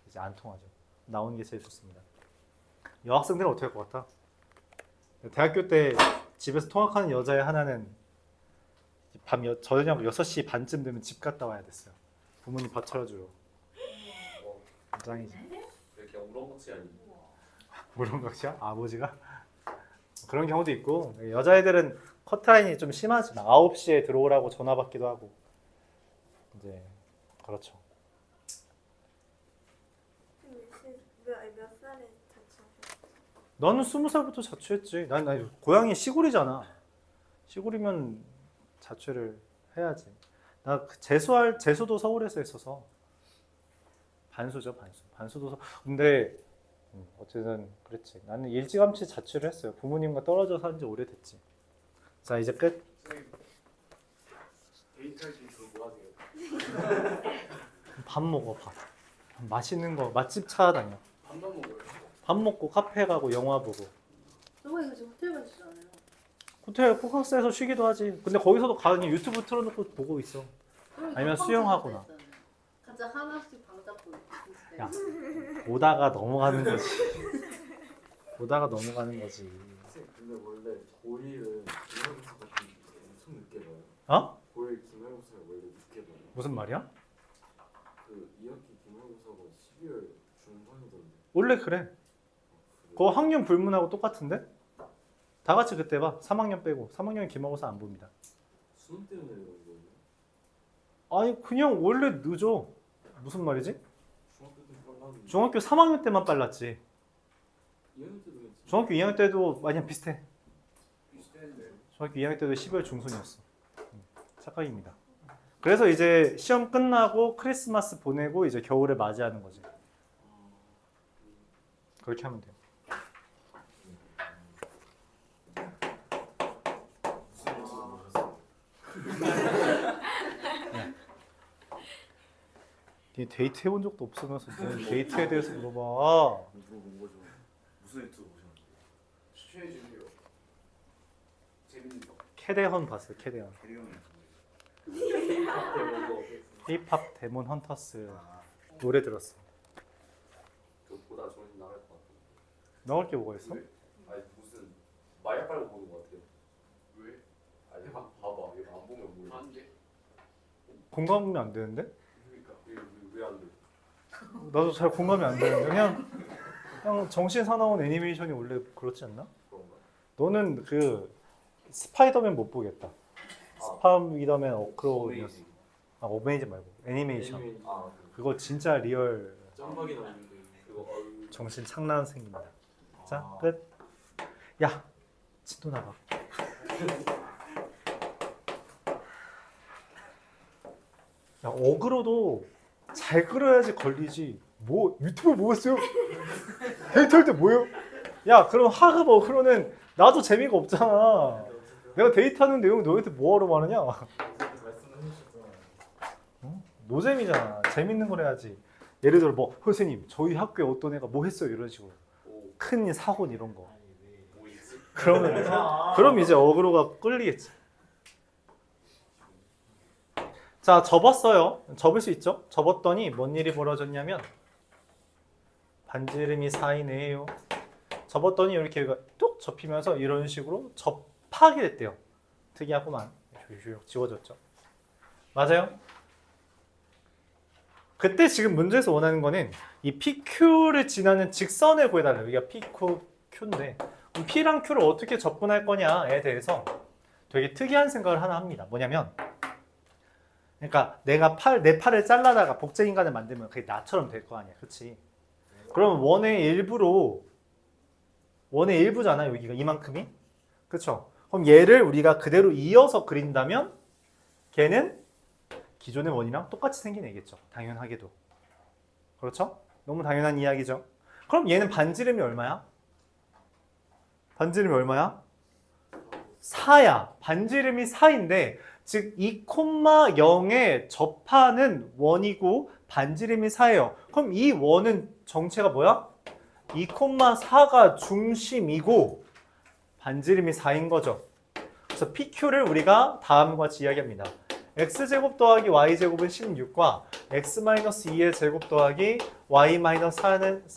S1: 이제 안 통하죠. 나오는 게 제일 좋습니다. 여학생들은 어떻게 할 것 같아? 대학교 때 집에서 통학하는 여자의 하나는 저녁 6시 반쯤 되면 집 갔다 와야 됐어요. 부모님 밥 차려줘요. 짱이지.
S5: 이렇게 우렁각시 아니.
S1: 무릎각시야? 아버지가? 그런 경우도 있고 여자애들은 커트라인이 좀 심하지만 9시에 들어오라고 전화 받기도 하고 이제 그렇죠.
S4: 몇 살에 자취하셨어요?
S1: 너는 20살부터 자취했지. 난 고향이 시골이잖아. 시골이면 자취를 해야지. 나 재수도 서울에서 했어서 반수죠, 반수. 반수도 근데 어쨌든 그랬지. 나는 일찌감치 자취를 했어요. 부모님과 떨어져 산 지 오래됐지. 자, 이제 끝.
S6: 선생님 데이트할 때 주로 뭐 하세요?
S1: 밥 먹어, 밥. 맛있는 거 맛집 찾아다녀.
S6: 밥만 먹어요?
S1: 밥 먹고 카페 가고 영화 보고.
S2: 저번에 그 지금 호텔 가시잖아요.
S1: 호텔 코카스에서 쉬기도 하지. 근데 거기서도 가니 유튜브 틀어놓고 보고 있어. 아니면 수영하거나.
S2: 각자 하나씩 방 잡고 있을 때.
S1: 야, 보다가 넘어가는 거지. 보다가 넘어가는 거지.
S7: 선생님 근데 원래 고1은 기말고사가 엄청 늦게 봐요.
S1: 어?
S7: 고1 기말고사가 원래 늦게 봐요.
S1: 무슨 말이야?
S7: 그 2학기 기말고사가 12월 중반이던데.
S1: 원래 그래. 그거 학년 불문하고 똑같은데? 다 같이 그때 봐. 3학년 빼고. 3학년 기말고사 안 봅니다.
S7: 수능 때문에 그런 거예요?
S1: 아니 그냥 원래 늦어. 무슨 말이지?
S7: 중학교 때 빨랐는데.
S1: 중학교 3학년 때만 빨랐지.
S7: 2학년 때도 괜찮아.
S1: 중학교 2학년 때도 많이 비슷해.
S6: 비슷했는데
S1: 중학교 2학년 때도 12월 중순이었어. 착각입니다. 그래서 이제 시험 끝나고 크리스마스 보내고 이제 겨울을 맞이하는 거지. 그렇게 하면 돼요.
S7: 무슨 모습을 보셨어요?
S1: 니 데이트 해본 적도 없으면서 뭐 데이트에 대해서 물어봐.
S3: 물어본 거죠. 무슨 유튜브 보셨는데?
S6: 추천해 주세요. 재밌는 거.
S1: 캐대헌 봤어요. 캐대헌.
S3: 대리형이
S1: 힙합 데몬 헌터스 노래 들었어.
S5: 그보다 정신 나갈 것 같아.
S1: 나올 게 뭐가 있어?
S5: 아니 무슨 마약 빨고 보는 것 같아.
S6: 왜?
S5: 아니 봐봐 이거 안 보면 몰라.
S6: 안 돼.
S1: 공감이 안 되는데?
S5: 그러니까 왜안 돼?
S1: 나도 잘 공감이 안 되는데 그냥 정신 사나운 애니메이션이 원래 그렇지 않나?
S5: 그런가?
S1: 너는 그 스파이더맨 못 보겠다. 스파이더맨 어크로였어. 아 어메이징 말고 애니메이션.
S5: 아
S1: 그거 진짜 리얼
S7: 짬박이 나오는데.
S5: 그거
S1: 정신 창난 생깁니다. 자 끝. 야 진도 나가. 야 어그로도 잘 끌어야지 걸리지. 뭐 유튜브 뭐 했어요? 데이트할 때 뭐예요? 야 그럼 하급 어그로는 나도 재미가 없잖아. 내가 데이트하는 내용 너희한테 뭐하러 말하냐? 어? 노잼이잖아. 재밌는 걸 해야지. 예를 들어 뭐 선생님 저희 학교에 어떤 애가 뭐 했어요 이런 식으로 큰 사고 이런 거.
S5: 뭐 있지?
S1: 그럼 이제 어그로가 끌리겠지. 자 접었어요. 접을 수 있죠? 접었더니 뭔 일이 벌어졌냐면 반지름이 4이네요. 접었더니 이렇게 뚝 접히면서 이런 식으로 접하게 됐대요. 특이하구만. 슉슉 지워졌죠. 맞아요? 그때 지금 문제에서 원하는 거는 이 PQ를 지나는 직선을 구해달래요. 여기가 PQ, Q인데 P랑 Q를 어떻게 접근할 거냐에 대해서 되게 특이한 생각을 하나 합니다. 뭐냐면 그러니까 내가 내 팔을 잘라다가 복제인간을 만들면 그게 나처럼 될 거 아니야. 그렇지? 그러면 원의 일부잖아. 여기가 이만큼이. 그렇죠? 그럼 얘를 우리가 그대로 이어서 그린다면 걔는 기존의 원이랑 똑같이 생긴 애겠죠. 당연하게도. 그렇죠? 너무 당연한 이야기죠. 그럼 얘는 반지름이 얼마야? 반지름이 얼마야? 4야. 반지름이 4인데 즉 2,0에 접하는 원이고 반지름이 4예요. 그럼 이 원은 정체가 뭐야? 2,4가 중심이고 반지름이 4인 거죠. 그래서 PQ를 우리가 다음과 같이 이야기합니다. x제곱 더하기 y제곱은 16과 x-2의 제곱 더하기 y-4의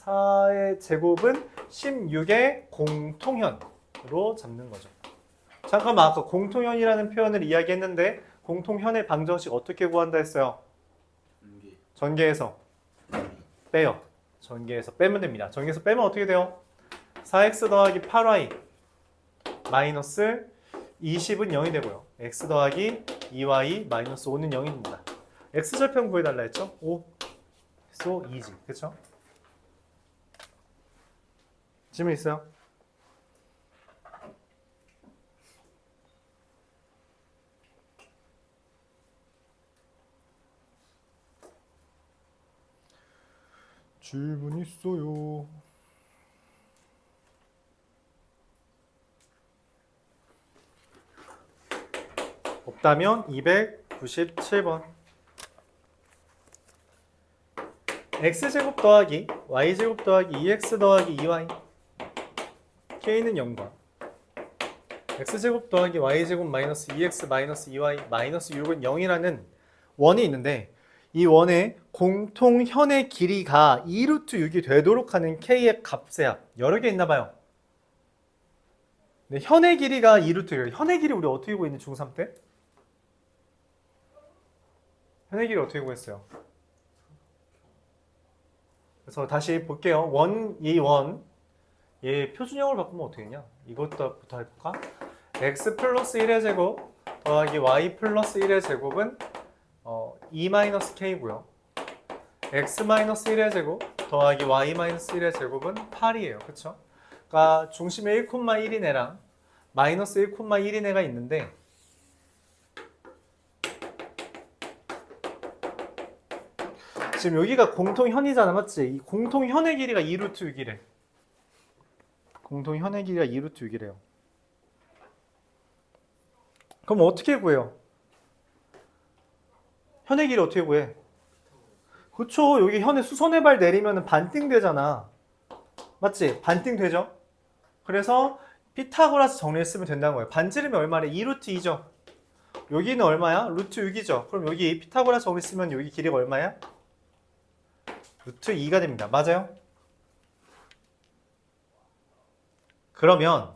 S1: 제곱은 16의 공통현으로 잡는 거죠. 잠깐만, 아까 공통현이라는 표현을 이야기했는데 공통현의 방정식 어떻게 구한다 했어요? 전개해서 빼요. 전개해서 빼면 됩니다. 전개해서 빼면 어떻게 돼요? 4x 더하기 8y 마이너스 20은 0이 되고요. x 더하기 2y 마이너스 5는 0이 됩니다. x절편 구해달라 했죠? 5, so 2지. 그쵸? 질문 있어요? 질문 있어요. 없다면 297번. x제곱 더하기 y제곱 더하기 2x 더하기 2y k는 0과 x제곱 더하기 y제곱 마이너스 2x 마이너스 2y 마이너스 6은 0이라는 원이 있는데 이 원의 공통현의 길이가 2루트 6이 되도록 하는 k의 값의 여러 개 있나 봐요. 네, 현의 길이가 2루트 6. 현의 길이 우리 어떻게 구했니 중3 때? 현의 길이 어떻게 구했어요? 그래서 다시 볼게요. 얘 표준형을 바꾸면 어떻게 되냐? 이것부터 해볼까? x 플러스 1의 제곱 더하기 y 플러스 1의 제곱은 2-k고요. x-1의 제곱 더하기 y-1의 제곱은 8이에요. 그쵸? 그러니까 중심에 1,1인 애랑 마이너스 1,1인 애가 있는데 지금 여기가 공통현이잖아. 맞지? 이 공통현의 길이가 2루트 6이래. 공통현의 길이가 2루트 6이래요. 그럼 어떻게 구해요? 현의 길이 어떻게 구해? 그쵸. 여기 현의 수선의 발 내리면 반띵 되잖아. 맞지? 반띵 되죠? 그래서 피타고라스 정리를 쓰면 된다는 거예요. 반지름이 얼마래? 2루트 2죠. 여기는 얼마야? 루트 6이죠. 그럼 여기 피타고라스 정리 쓰면 여기 길이가 얼마야? 루트 2가 됩니다. 맞아요? 그러면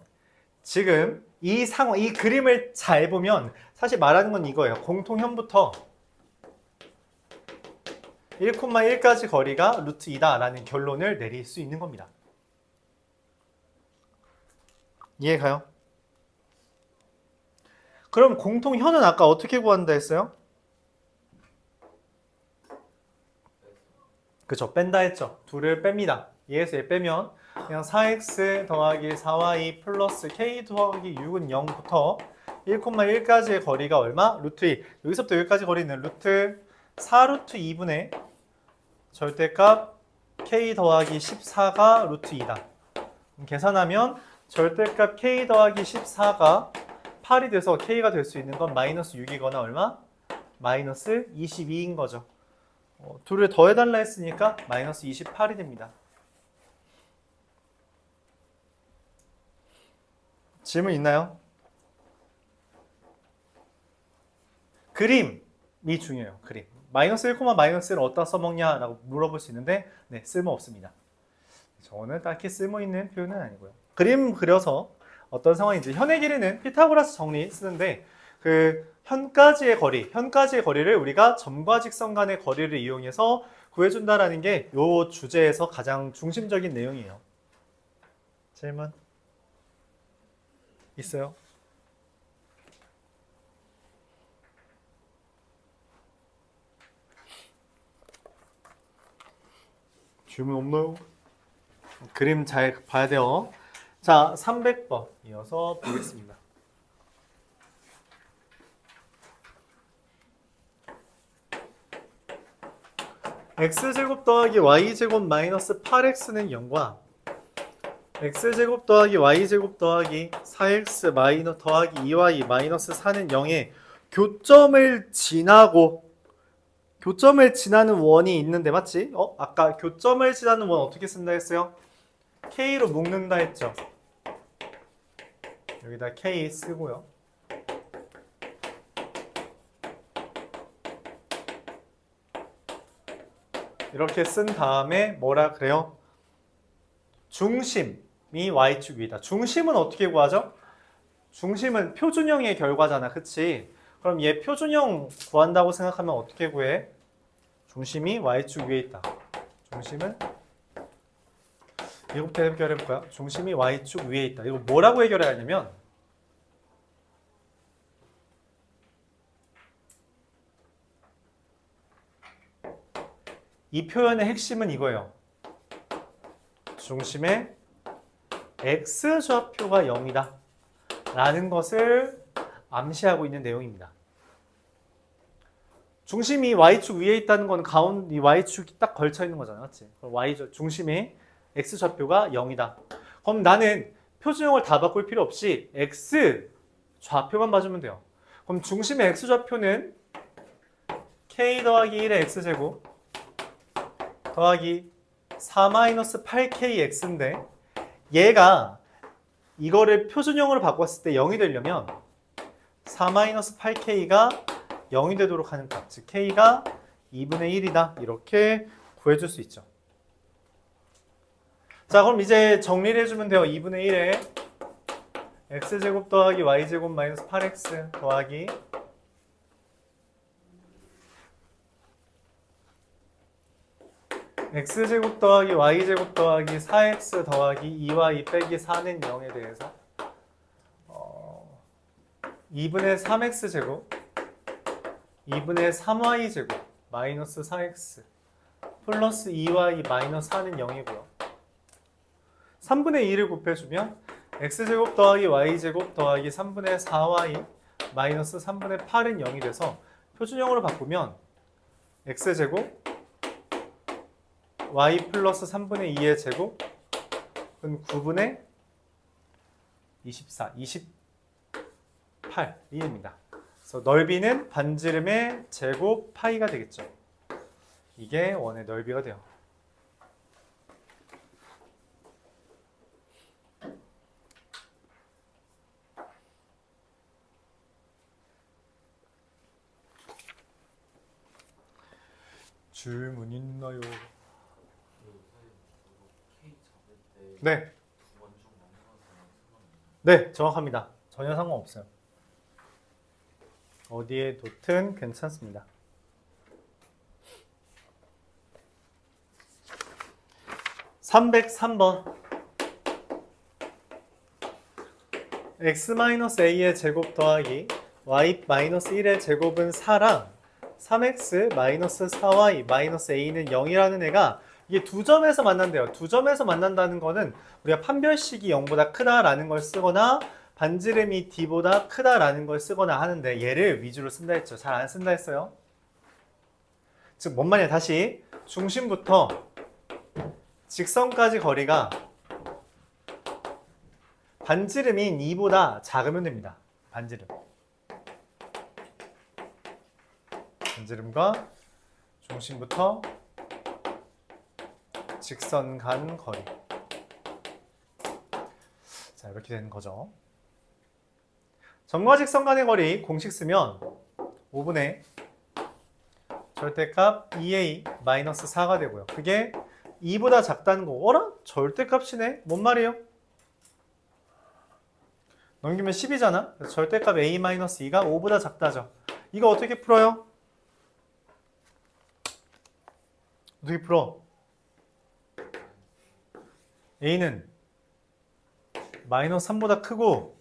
S1: 지금 이 상황, 이 그림을 잘 보면 사실 말하는 건 이거예요. 공통현부터 1,1까지 거리가 루트 2다 라는 결론을 내릴 수 있는 겁니다. 이해가요? 그럼 공통현은 아까 어떻게 구한다 했어요? 그쵸, 뺀다 했죠. 둘을 뺍니다. 얘에서 얘 빼면 그냥 4x 더하기 4y 플러스 k 더하기 6은 0부터 1,1까지의 거리가 얼마? 루트 2. 여기서부터 여기까지 거리는 루트 4루트 2분의 절대값 k 더하기 14가 루트 2다. 계산하면 절대값 k 더하기 14가 8이 돼서 k가 될 수 있는 건 마이너스 6이거나 얼마? 마이너스 22인 거죠. 둘을 더해달라 했으니까 마이너스 28이 됩니다. 질문 있나요? 그림이 중요해요. 그림. 마이너스 1, 마이너스 1을 어디다 써먹냐라고 물어볼 수 있는데 네, 쓸모없습니다. 저거는 딱히 쓸모있는 표현은 아니고요. 그림 그려서 어떤 상황인지 현의 길이는 피타고라스 정리 쓰는데 그 현까지의 거리를 우리가 점과 직선 간의 거리를 이용해서 구해준다라는 게 이 주제에서 가장 중심적인 내용이에요. 질문 있어요? 질문 없나요? 그림 잘 봐야 돼요. 자, 300번 이어서 보겠습니다. x제곱 더하기 y제곱 마이너스 8x는 0과 x제곱 더하기 y제곱 더하기 4x 마이너스 더하기 2y 마이너스 4는 0의 교점을 지나는 원이 있는데 맞지? 아까 교점을 지나는 원 어떻게 쓴다 했어요? K로 묶는다 했죠. 여기다 K 쓰고요. 이렇게 쓴 다음에 뭐라 그래요? 중심이 Y축 위다. 중심은 어떻게 구하죠? 중심은 표준형의 결과잖아. 그치? 그럼 얘 표준형 구한다고 생각하면 어떻게 구해? 중심이 Y축 위에 있다. 중심은 이거부터 해결해볼까요? 중심이 Y축 위에 있다. 이거 뭐라고 해결해야 하냐면 이 표현의 핵심은 이거예요. 중심의 X좌표가 0이다 라는 것을 암시하고 있는 내용입니다. 중심이 Y축 위에 있다는 건 가운데 이 Y축이 딱 걸쳐 있는 거잖아. 맞지? 중심의 X좌표가 0이다. 그럼 나는 표준형을 다 바꿀 필요 없이 X좌표만 봐주면 돼요. 그럼 중심의 X좌표는 K 더하기 1의 X제곱 더하기 4-8kx인데 얘가 이거를 표준형으로 바꿨을 때 0이 되려면 4-8k가 0이 되도록 하는 값, 즉 k가 2분의 1이다 이렇게 구해줄 수 있죠. 자, 그럼 이제 정리를 해주면 돼요. 2분의 1에 x제곱 더하기 y제곱 마이너스 8x 더하기 x제곱 더하기 y제곱 더하기 4x 더하기 2y 빼기 4는 0에 대해서 2분의 3x제곱 2분의 3y제곱 마이너스 4x 플러스 2y 마이너스 4는 0이고요. 3분의 2를 곱해주면 x제곱 더하기 y제곱 더하기 3분의 4y 마이너스 3분의 8은 0이 돼서 표준형으로 바꾸면 x제곱 y 플러스 3분의 2의 제곱은 9분의 28이 됩니다. 그래서 넓이는 반지름의 제곱 파이가 되겠죠. 이게 원의 넓이가 돼요. 질문 있나요? 네. 네, 정확합니다. 전혀 상관없어요. 어디에 뒀든 괜찮습니다. (303번) x-a의 제곱 더하기 y-1의 제곱은 4랑 3x-4y-a는 0이라는 애가 이게 두 점에서 만난대요. 두 점에서 만난다는 거는 우리가 판별식이 0보다 크다라는 걸 쓰거나 반지름이 d보다 크다라는 걸 쓰거나 하는데 얘를 위주로 쓴다 했죠. 잘 안 쓴다 했어요. 즉 뭔 말이냐. 다시 중심부터 직선까지 거리가 반지름인 2보다 작으면 됩니다. 반지름과 중심부터 직선 간 거리. 자, 이렇게 되는 거죠. 점과 직선 간의 거리 공식 쓰면 5분의 절대값 2a-4가 되고요. 그게 2보다 작다는 거. 어라? 절대값이네? 뭔 말이에요? 넘기면 10이잖아? 그래서 절대값 a-2가 5보다 작다죠. 이거 어떻게 풀어요? 어떻게 풀어? a는 마이너스 3보다 크고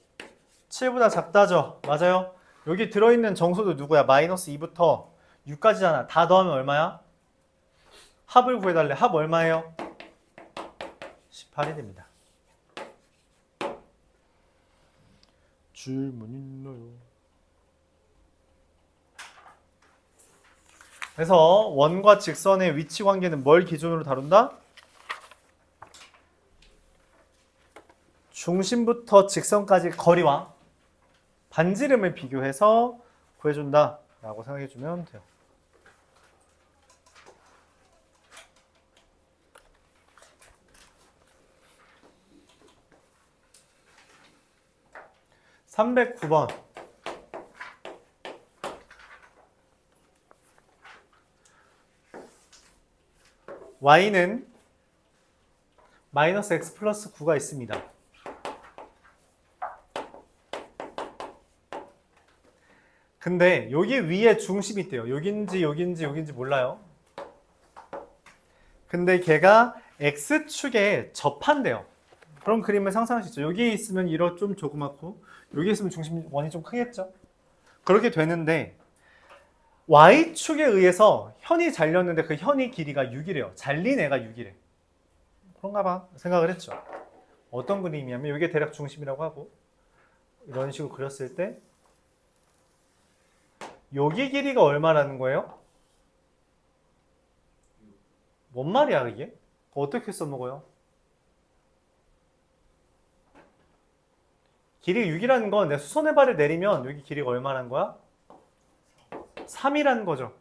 S1: 7보다 작다죠. 맞아요? 여기 들어있는 정수도 누구야? 마이너스 2부터 6까지잖아. 다 더하면 얼마야? 합을 구해달래. 합 얼마예요? 18이 됩니다. 질문 있나요? 그래서 원과 직선의 위치 관계는 뭘 기준으로 다룬다? 중심부터 직선까지 거리와 반지름을 비교해서 구해준다 라고 생각해주면 돼요. (309번) y는 마이너스 x 플러스 9가 있습니다. 근데 여기 위에 중심이 있대요. 여긴지 몰라요. 근데 걔가 x축에 접한대요. 그런 그림을 상상할 수 있죠. 여기 있으면 이렇게 좀 조그맣고 여기 있으면 중심 원이 좀 크겠죠. 그렇게 되는데 y축에 의해서 현이 잘렸는데 그 현의 길이가 6이래요. 잘린 애가 6이래. 그런가 봐 생각을 했죠. 어떤 그림이냐면 이게 대략 중심이라고 하고 이런 식으로 그렸을 때 여기 길이가 얼마라는 거예요? 뭔 말이야 이게? 어떻게 써먹어요? 길이가 6이라는 건 내 수선의 발을 내리면 여기 길이가 얼마라는 거야? 3이라는 거죠.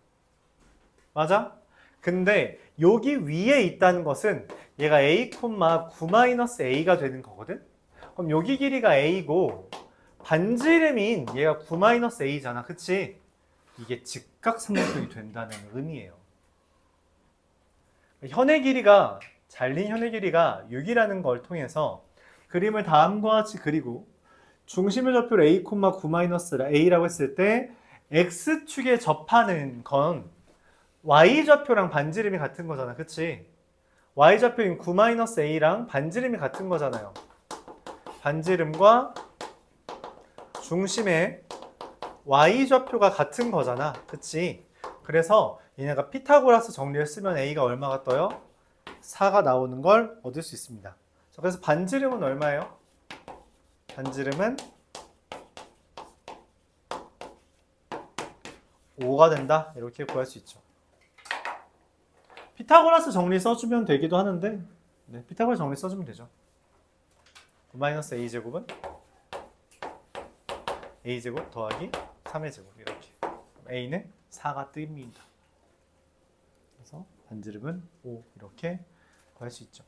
S1: 맞아? 근데 여기 위에 있다는 것은 얘가 a, 9-a가 되는 거거든? 그럼 여기 길이가 a고 반지름인 얘가 9-a잖아. 그치? 이게 직각삼각형이 된다는 의미예요. 현의 길이가 잘린 현의 길이가 6이라는 걸 통해서 그림을 다음과 같이 그리고 중심의 좌표를 a, 9-a라고 했을 때 x축에 접하는 건 y좌표랑 반지름이 같은 거잖아. 그치? y좌표인 9-a랑 반지름이 같은 거잖아요. 반지름과 중심의 y좌표가 같은 거잖아. 그치? 그래서 얘네가 피타고라스 정리를 쓰면 a가 얼마가 떠요? 4가 나오는 걸 얻을 수 있습니다. 자, 그래서 반지름은 얼마예요? 반지름은 5가 된다. 이렇게 구할 수 있죠. 피타고라스 정리 써주면 되기도 하는데 네, 피타고라스 정리 써주면 되죠. 9-a제곱은 a제곱 더하기 3의 제곱 이렇게. a는 4가 뜹니다. 그래서 반지름은 5 이렇게 구할 수 있죠.